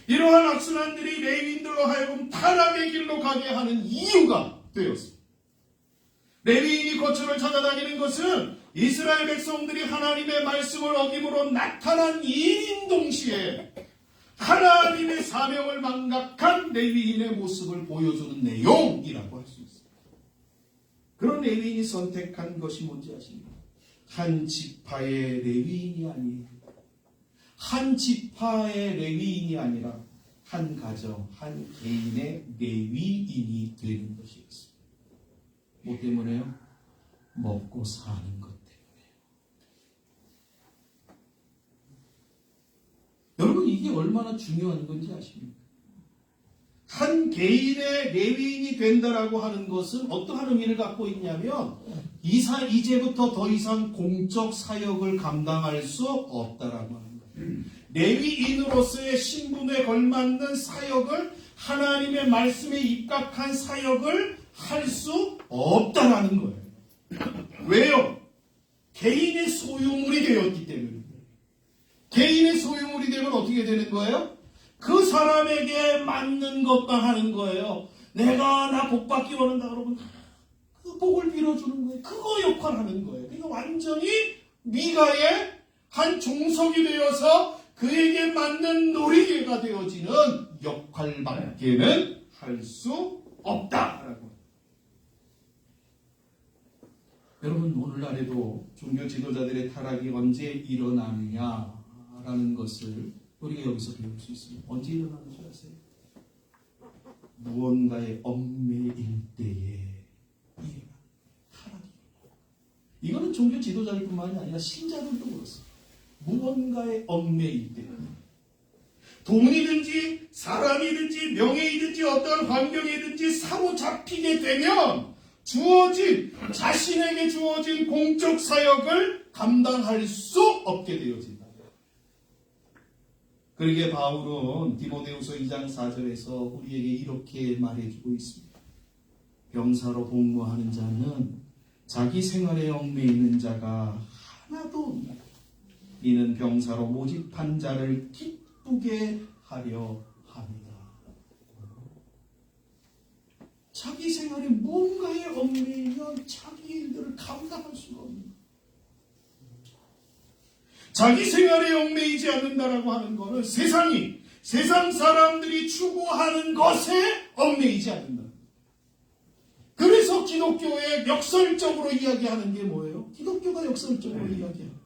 이러한 악순환들이 레위인들로 하여금 타락의 길로 가게 하는 이유가 되었습니다. 레위인이 거처를 찾아다니는 것은 이스라엘 백성들이 하나님의 말씀을 어김으로 나타난 일인 동시에 하나님의 사명을 망각한 레위인의 모습을 보여주는 내용이라고 할 수 있습니다. 그런 레위인이 선택한 것이 뭔지 아십니까? 한 지파의 레위인이 아니에요. 한 지파의 레위인이 아니라 한 가정, 한 개인의 레위인이 되는 것이었습니다. 뭐 때문에요? 먹고 사는 것 때문에요. 여러분 이게 얼마나 중요한 건지 아십니까? 한 개인의 레위인이 된다라고 하는 것은 어떠한 의미를 갖고 있냐면 이제부터 더 이상 공적 사역을 감당할 수 없다라고 하는 거예요. 레위인으로서의 신분에 걸맞는 사역을 하나님의 말씀에 입각한 사역을 할 수 없다라는 거예요. 왜요? 개인의 소유물이 되었기 때문에. 개인의 소유물이 되면 어떻게 되는 거예요? 그 사람에게 맞는 것만 하는 거예요. 내가 나 복 받기 원한다 그러면 그 복을 빌어주는 거예요. 그거 역할하는 거예요. 그러니까 완전히 미가의 한 종속이 되어서 그에게 맞는 놀이개가 되어지는 역할밖에는 할 수 없다라고. 여러분 오늘날에도 종교 지도자들의 타락이 언제 일어나느냐라는 것을 우리가 여기서 배울 수 있습니다. 언제 일어나는 줄 아세요? 무언가의 얽매일 때에 이게 타락이 일어나요. 이거는 종교 지도자들 뿐만이 아니라 신자들도 그렇습니다. 무언가의 얽매일 때 돈이든지 사람이든지 명예이든지 어떤 환경이든지 사로잡히게 되면 자신에게 주어진 공적 사역을 감당할 수 없게 되어진다. 그러기에 바울은 디모데후서 2장 4절에서 우리에게 이렇게 말해주고 있습니다. 병사로 복무하는 자는 자기 생활에 얽매이는 자가 하나도 없다. 이는 병사로 모집한 자를 기쁘게 하려 합니다. 자기 생활에 뭔가에 얽매이면 자기 일들을 감당할 수가 없는 거예요. 자기 생활에 얽매이지 않는다라고 하는 것은 세상 사람들이 추구하는 것에 얽매이지 않는다. 그래서 기독교에 역설적으로 이야기하는 게 뭐예요? 기독교가 역설적으로 이야기하는 거예요.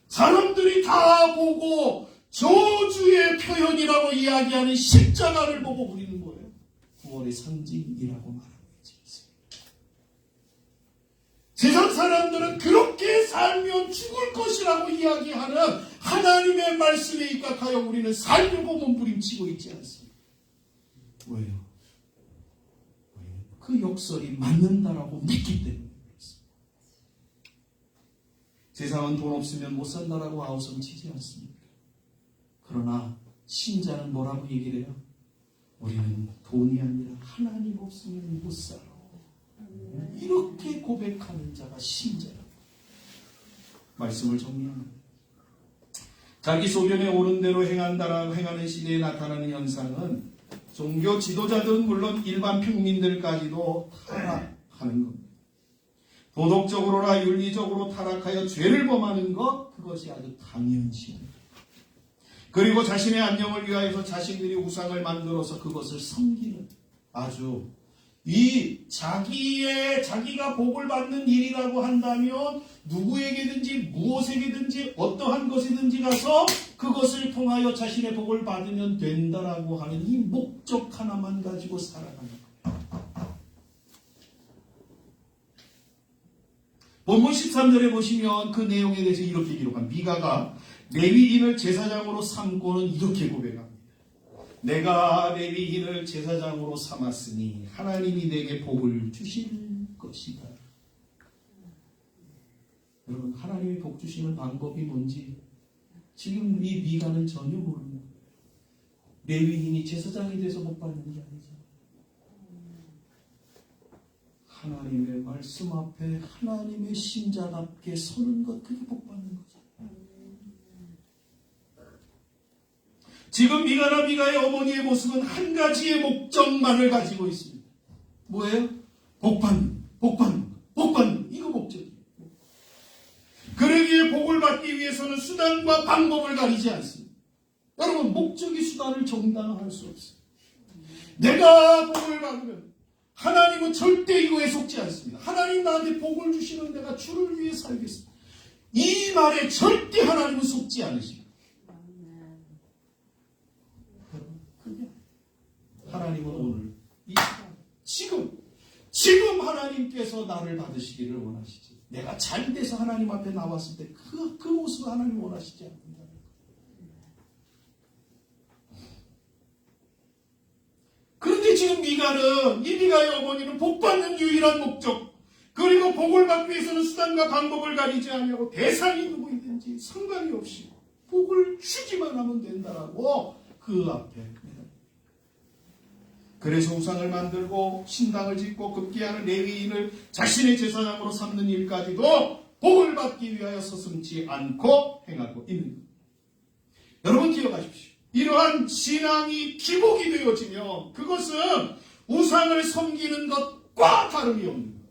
사람들이 다 보고 저주의 표현이라고 이야기하는 십자가를 보고 우리는 뭐예요? 구원의 상징이라고 말하고 있습니다. 세상 사람들은 그렇게 살면 죽을 것이라고 이야기하는 하나님의 말씀에 입각하여 우리는 살려고 몸부림치고 있지 않습니다. 왜요? 그 역설이 맞는다라고 믿기 때문에 그렇습니다. 세상은 돈 없으면 못 산다라고 아우성 치지 않습니까? 그러나 신자는 뭐라고 얘기를 해요? 우리는 돈이 아니라 하나님 없으면 못 살아. 이렇게 고백하는 자가 신자라고. 말씀을 정리합니다. 자기 소견에 옳은 대로 행하는 시대에 나타나는 현상은 종교 지도자들은 물론 일반 평민들까지도 타락하는 겁니다. 도덕적으로나 윤리적으로 타락하여 죄를 범하는 것, 그것이 아주 당연시합니다. 그리고 자신의 안녕을 위하여서 자신들이 우상을 만들어서 그것을 섬기는 아주 자기가 복을 받는 일이라고 한다면 누구에게든지 무엇에게든지 어떠한 것이든지 가서 그것을 통하여 자신의 복을 받으면 된다라고 하는 이 목적 하나만 가지고 살아가는 거예요. 본문 13절에 보시면 그 내용에 대해서 이렇게 기록한 미가가 레위인을 제사장으로 삼고는 이렇게 고백합니다. 내가 레위인을 제사장으로 삼았으니 하나님이 내게 복을 주실 것이다. 여러분, 하나님이 복 주시는 방법이 뭔지 지금 이 미가는 전혀 모르는 거예요. 레위인이 제사장이 돼서 복 받는 게 아니잖아요. 하나님의 말씀 앞에 하나님의 신자답게 서는 것, 그게 복 받는 거죠. 지금 미가나 미가의 어머니의 모습은 한 가지의 목적만을 가지고 있습니다. 뭐예요? 복받는, 이거 목적이에요. 그러기에 복을 받기 위해서는 수단과 방법을 가리지 않습니다. 여러분, 목적이 수단을 정당화할 수 없어요. 내가 복을 받으면 하나님은 절대 이거에 속지 않습니다. 하나님 나한테 복을 주시는 내가 주를 위해 살겠습니다. 이 말에 절대 하나님은 속지 않으십니다. 하나님은 오늘 이 시간 지금 하나님께서 나를 받으시기를 원하시지. 내가 잘 돼서 하나님 앞에 나왔을 때 그 모습을 하나님 원하시지 않는다. 그런데 지금 미가의 어머니는 복 받는 유일한 목적, 그리고 복을 받기 위해서는 수단과 방법을 가리지 않냐고 대상이 누구이든지 상관이 없이 복을 주기만 하면 된다라고 그 앞에. 그래서 우상을 만들고 신당을 짓고 급기야는 레위인을 자신의 제사장으로 삼는 일까지도 복을 받기 위하여 서슴지 않고 행하고 있는 겁니다. 여러분 기억하십시오. 이러한 신앙이 기복이 되어지면 그것은 우상을 섬기는 것과 다름이 없는 거예요.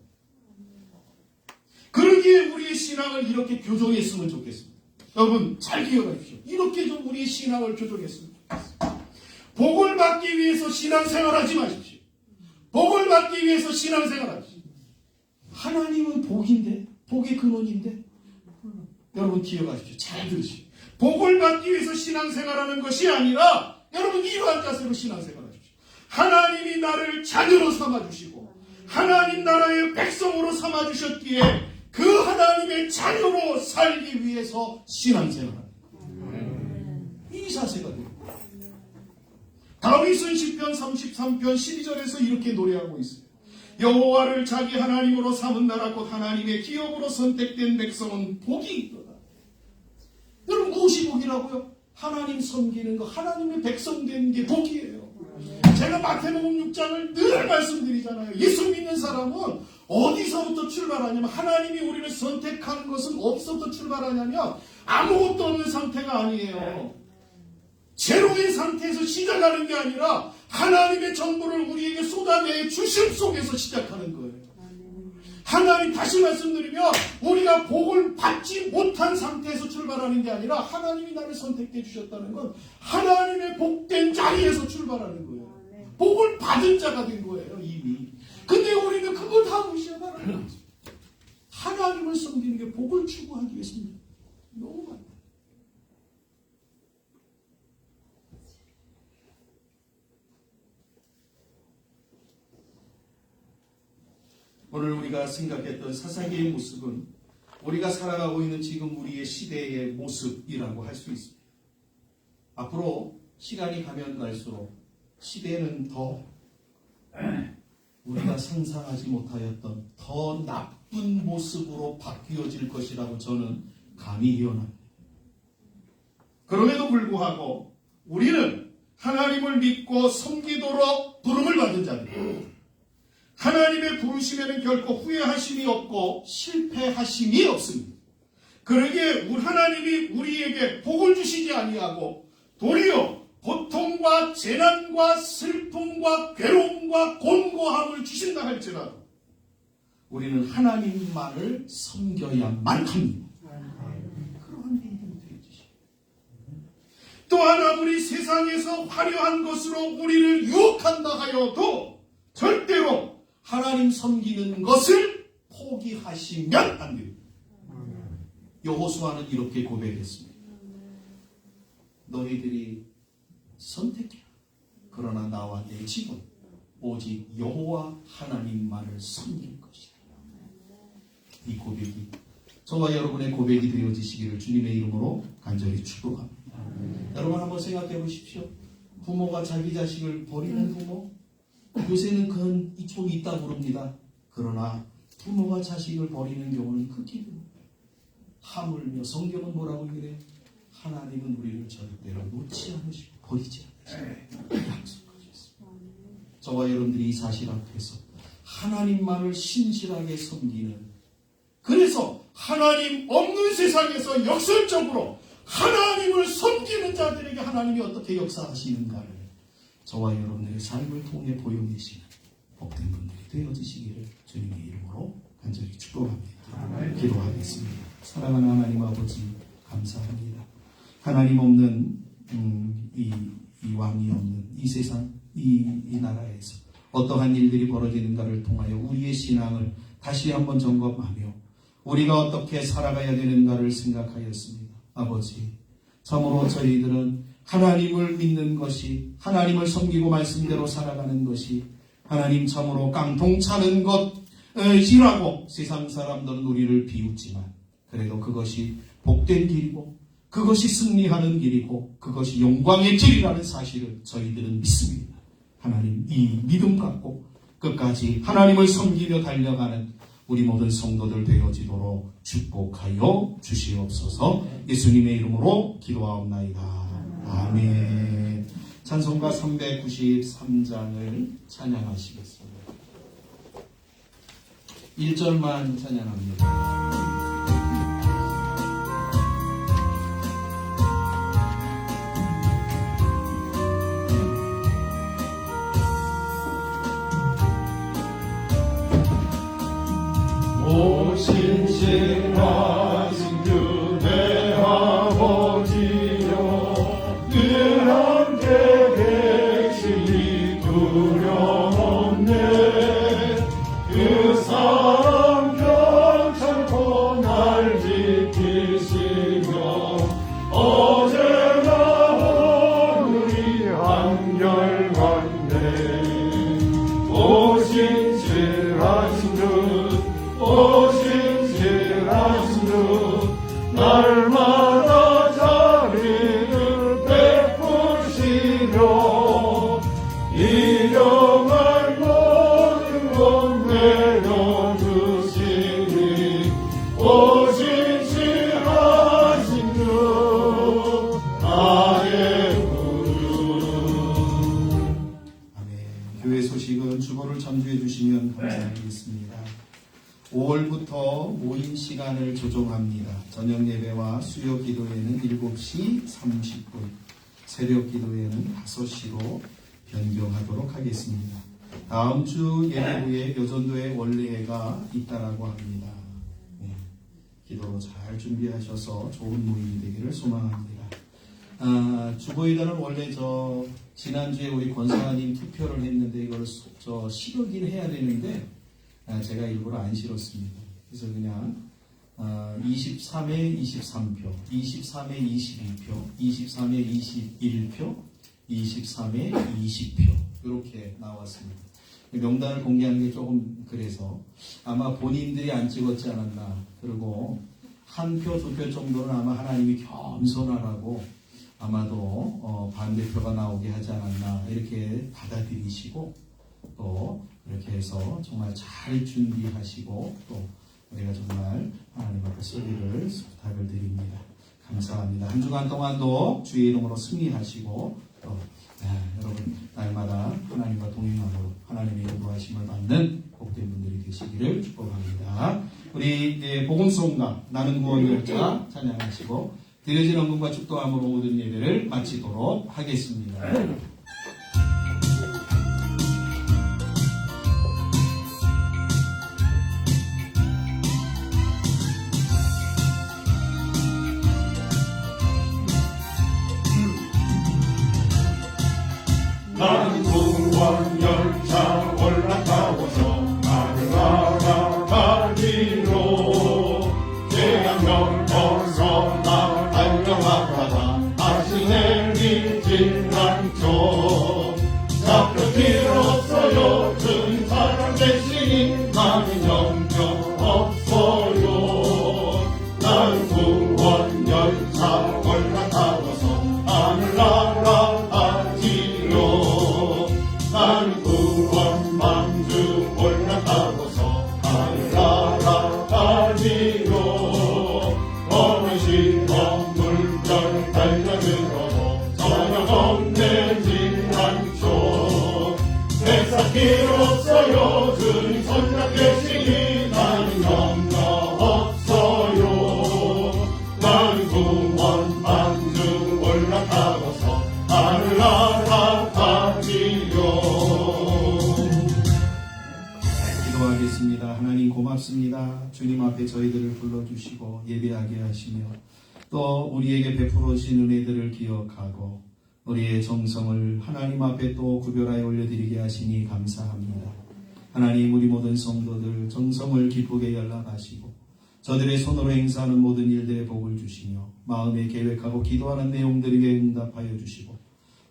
그러기에 우리의 신앙을 이렇게 교정했으면 좋겠습니다. 여러분 잘 기억하십시오. 이렇게 좀 우리의 신앙을 교정했으면 좋겠습니다. 복을 받기 위해서 신앙생활하지 마십시오. 복을 받기 위해서 신앙생활하십시오. 하나님은 복인데, 복의 근원인데, 여러분 기억하십시오. 잘 들으십시오. 복을 받기 위해서 신앙생활하는 것이 아니라 여러분 이러한 자세로 신앙생활하십시오. 하나님이 나를 자녀로 삼아주시고 하나님 나라의 백성으로 삼아주셨기에 그 하나님의 자녀로 살기 위해서 신앙생활합니다. 이 자세가 됩니다. 다윗은 시편 33편 12절에서 이렇게 노래하고 있어요. 여호와를 자기 하나님으로 삼은 나라 곧 하나님의 기업으로 선택된 백성은 복이 있도다. 여러분 무엇이 복이라고요? 하나님 섬기는 거, 하나님의 백성 되는 게 복이에요. 제가 마태복음 6장을 늘 말씀드리잖아요. 예수 믿는 사람은 어디서부터 출발하냐면 하나님이 우리를 선택하는 것은 어디서부터 출발하냐면 아무것도 없는 상태가 아니에요. 제로의 상태에서 시작하는 게 아니라 하나님의 정보를 우리에게 쏟아내 주심 속에서 시작하는 거예요. 하나님, 다시 말씀드리면 우리가 복을 받지 못한 상태에서 출발하는 게 아니라 하나님이 나를 선택해 주셨다는 건 하나님의 복된 자리에서 출발하는 거예요. 복을 받은 자가 된 거예요. 이미 근데 우리는 그걸 다 무시하다는 거죠. 하나님을 섬기는 게 복을 추구하기 위해서입니다. 너무 많다. 오늘 우리가 생각했던 사사기의 모습은 우리가 살아가고 있는 지금 우리의 시대의 모습이라고 할 수 있습니다. 앞으로 시간이 가면 갈수록 시대는 더 우리가 상상하지 못하였던 더 나쁜 모습으로 바뀌어질 것이라고 저는 감히 예언합니다. 그럼에도 불구하고 우리는 하나님을 믿고 섬기도록 부름을 받은 자들. 하나님의 부르심에는 결코 후회하심이 없고 실패하심이 없습니다. 그러기에 하나님이 우리에게 복을 주시지 아니하고 도리어 고통과 재난과 슬픔과 괴로움과 곤고함을 주신다 할지라도 우리는 하나님만을 섬겨야만 합니다. 그러한 믿음이 되어주십니다. 또한 아무리 세상에서 화려한 것으로 우리를 유혹한다 하여도 절대로 하나님 섬기는 것을 포기하시면 안 됩니다. 여호수아는 이렇게 고백했습니다. 너희들이 선택해라. 그러나 나와 내 집은 오직 여호와 하나님만을 섬길 것이다. 이 고백이 저와 여러분의 고백이 되어지시기를 주님의 이름으로 간절히 축복합니다. 여러분 한번 생각해 보십시오. 부모가 자기 자식을 버리는 부모, 요새는 그건 좀 있다 부릅니다. 그러나 부모가 자식을 버리는 경우는 극히 드뭅니다. 하물며 성경은 뭐라고 그래요? 하나님은 우리를 절대로 놓지 않으시고 버리지 않으시고 약속하셨습니다. 저와 여러분들이 이 사실 앞에서 하나님만을 신실하게 섬기는, 그래서 하나님 없는 세상에서 역설적으로 하나님을 섬기는 자들에게 하나님이 어떻게 역사하시는가를 저와 여러분들의 삶을 통해 보여내시는 복된 분들이 되어지시기를 주님의 이름으로 간절히 축복합니다. 기도하겠습니다. 사랑하는 하나님 아버지 감사합니다. 하나님 없는 이 왕이 없는 이 세상 이 나라에서 어떠한 일들이 벌어지는가를 통하여 우리의 신앙을 다시 한번 점검하며 우리가 어떻게 살아가야 되는가를 생각하였습니다. 아버지, 참으로 저희들은 하나님을 믿는 것이, 하나님을 섬기고 말씀대로 살아가는 것이 하나님 참으로 깡통 차는 것이라고 세상 사람들은 우리를 비웃지만 그래도 그것이 복된 길이고 그것이 승리하는 길이고 그것이 영광의 길이라는 사실을 저희들은 믿습니다. 하나님 이 믿음 갖고 끝까지 하나님을 섬기며 달려가는 우리 모든 성도들 되어지도록 축복하여 주시옵소서. 예수님의 이름으로 기도하옵나이다. 아멘. 찬송가 393장을 찬양하시겠습니다. 1절만 찬양합니다. 신실하신 그대 아버지여 늘 함께 계시니 두려움없네. 그 사랑 경찮고 날 지키시며 어제나 오늘이 한결같네. 오 신실하신 오 신실하신 주 날마다 자비를 베푸시며 일용할 모든 것 내려주시니 오 신실하신 주 나의 구주. 아멘. 교회 소식은 주보를 참조해 주시면 감사하겠습니다. 5월부터 모임 시간을 조정합니다. 저녁 예배와 수요 기도회는 7시 30분, 새벽 기도회는 5시로 변경하도록 하겠습니다. 다음 주 예배 후에 여전도의 원래가 있다라고 합니다. 네, 기도로 잘 준비하셔서 좋은 모임이 되기를 소망합니다. 주보이다는 원래 지난주에 우리 권사님 투표를 했는데 이걸 실으긴 해야 되는데 제가 일부러 안 실었습니다. 그래서 그냥 23에 23표, 23에 22표, 23에 21표, 23에 20표 이렇게 나왔습니다. 명단을 공개하는 게 조금 그래서 아마 본인들이 안 찍었지 않았나. 그리고 한 표, 두 표 정도는 아마 하나님이 겸손하라고 아마도 반대표가 나오게 하지 않았나 이렇게 받아들이시고 또 이렇게 해서 정말 잘 준비하시고 또 우리가 정말 하나님 앞에 소리를 부탁을 드립니다. 감사합니다. 한 주간 동안도 주의 이름으로 승리하시고 또 여러분 날마다 하나님과 동행함으로 하나님의 인도하심을 받는 복된 분들이 되시기를 축복합니다. 우리 복음송가 나는 구원 열차 찬양하시고 드려진 헌금과 축도함으로 모든 예배를 마치도록 하겠습니다. 나는 구원 열차 올라타고서 나를 알아가기로 태양경 벗어 나 달려가다가 다시 내리질 않죠. 잡힐 길 없어요. 주님 사랑 대신이 나는 염려 없어요. 나는 구원 열차 올라타고서 하늘 날아가지요. 나는 구원 망주 올라타고서 하늘 날아가지요. 어느 시험 물결 달려들어도 전혀 겁내지 않죠. 세상 길 없어요. 주님 손잡 계시니 나는 염려 없어요. 나는 구원 망주 올라타고서 하늘 날아가지요. 기도하겠습니다. 하나님 고맙습니다. 주님 앞에 저희들을 불러주시고 예배하게 하시며 또 우리에게 베풀어 주신 은혜들을 기억하고 우리의 정성을 하나님 앞에 또 구별하여 올려드리게 하시니 감사합니다. 하나님 우리 모든 성도들 정성을 기쁘게 연락하시고 저들의 손으로 행사하는 모든 일들에 복을 주시며 마음에 계획하고 기도하는 내용들에게 응답하여 주시고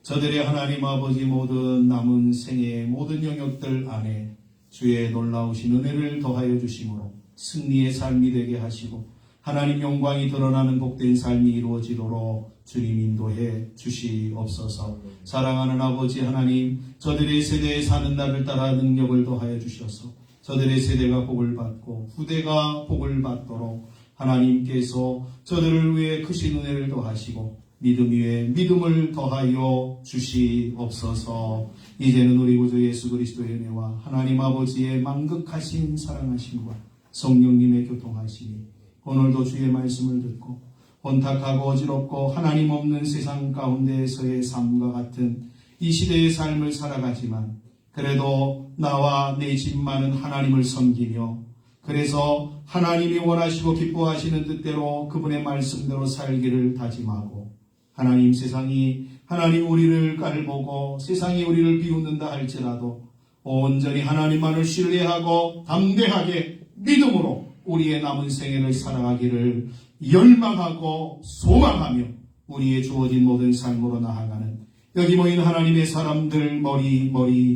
저들의 하나님 아버지 모든 남은 생애의 모든 영역들 안에 주의 놀라우신 은혜를 더하여 주심으로 승리의 삶이 되게 하시고 하나님 영광이 드러나는 복된 삶이 이루어지도록 주님 인도해 주시옵소서. 사랑하는 아버지 하나님, 저들의 세대에 사는 날을 따라 능력을 더하여 주셔서 저들의 세대가 복을 받고 후대가 복을 받도록 하나님께서 저들을 위해 크신 은혜를 더하시고 믿음 위에 믿음을 더하여 주시옵소서. 이제는 우리 구주 예수 그리스도의 은혜와 하나님 아버지의 만극하신 사랑하심과 성령님의 교통하심이 오늘도 주의 말씀을 듣고 혼탁하고 어지럽고 하나님 없는 세상 가운데에서의 삶과 같은 이 시대의 삶을 살아가지만 그래도 나와 내 집만은 하나님을 섬기며 그래서 하나님이 원하시고 기뻐하시는 뜻대로 그분의 말씀대로 살기를 다짐하고 하나님 세상이 하나님 우리를 깔보고 세상이 우리를 비웃는다 할지라도 온전히 하나님만을 신뢰하고 담대하게 믿음으로 우리의 남은 생애를 살아가기를 열망하고 소망하며 우리의 주어진 모든 삶으로 나아가는 여기 모인 하나님의 사람들 머리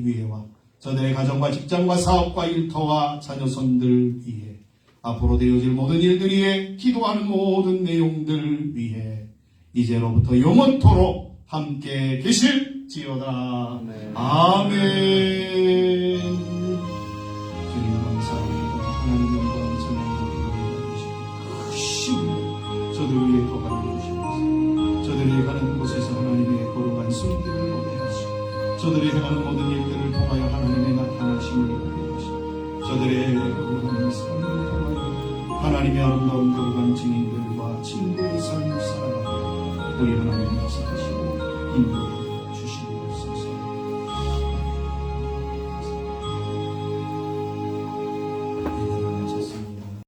위에와 저들의 가정과 직장과 사업과 일터와 자녀손들 위에 앞으로 되어질 모든 일들 위에 기도하는 모든 내용들 위에 이제로부터 영원토록 함께 계실지어다. 아멘. 주님 감사합니다. 하나님 영광 전능도 기도해 주시고 저들 위에 더하여 주시옵소서. 저들이 가는 곳에서 하나님의 거룩한 손길을 오게 하시고 저들이 행하는 모든 일들을 통하여 하나님의 나타나심을 이루게 하시고 저들의 거룩한 삶을 통하여 하나님의 아름다운 거룩한 증인들과 친구의 삶을 살아가며 우리 하나님 역사하시고 인도해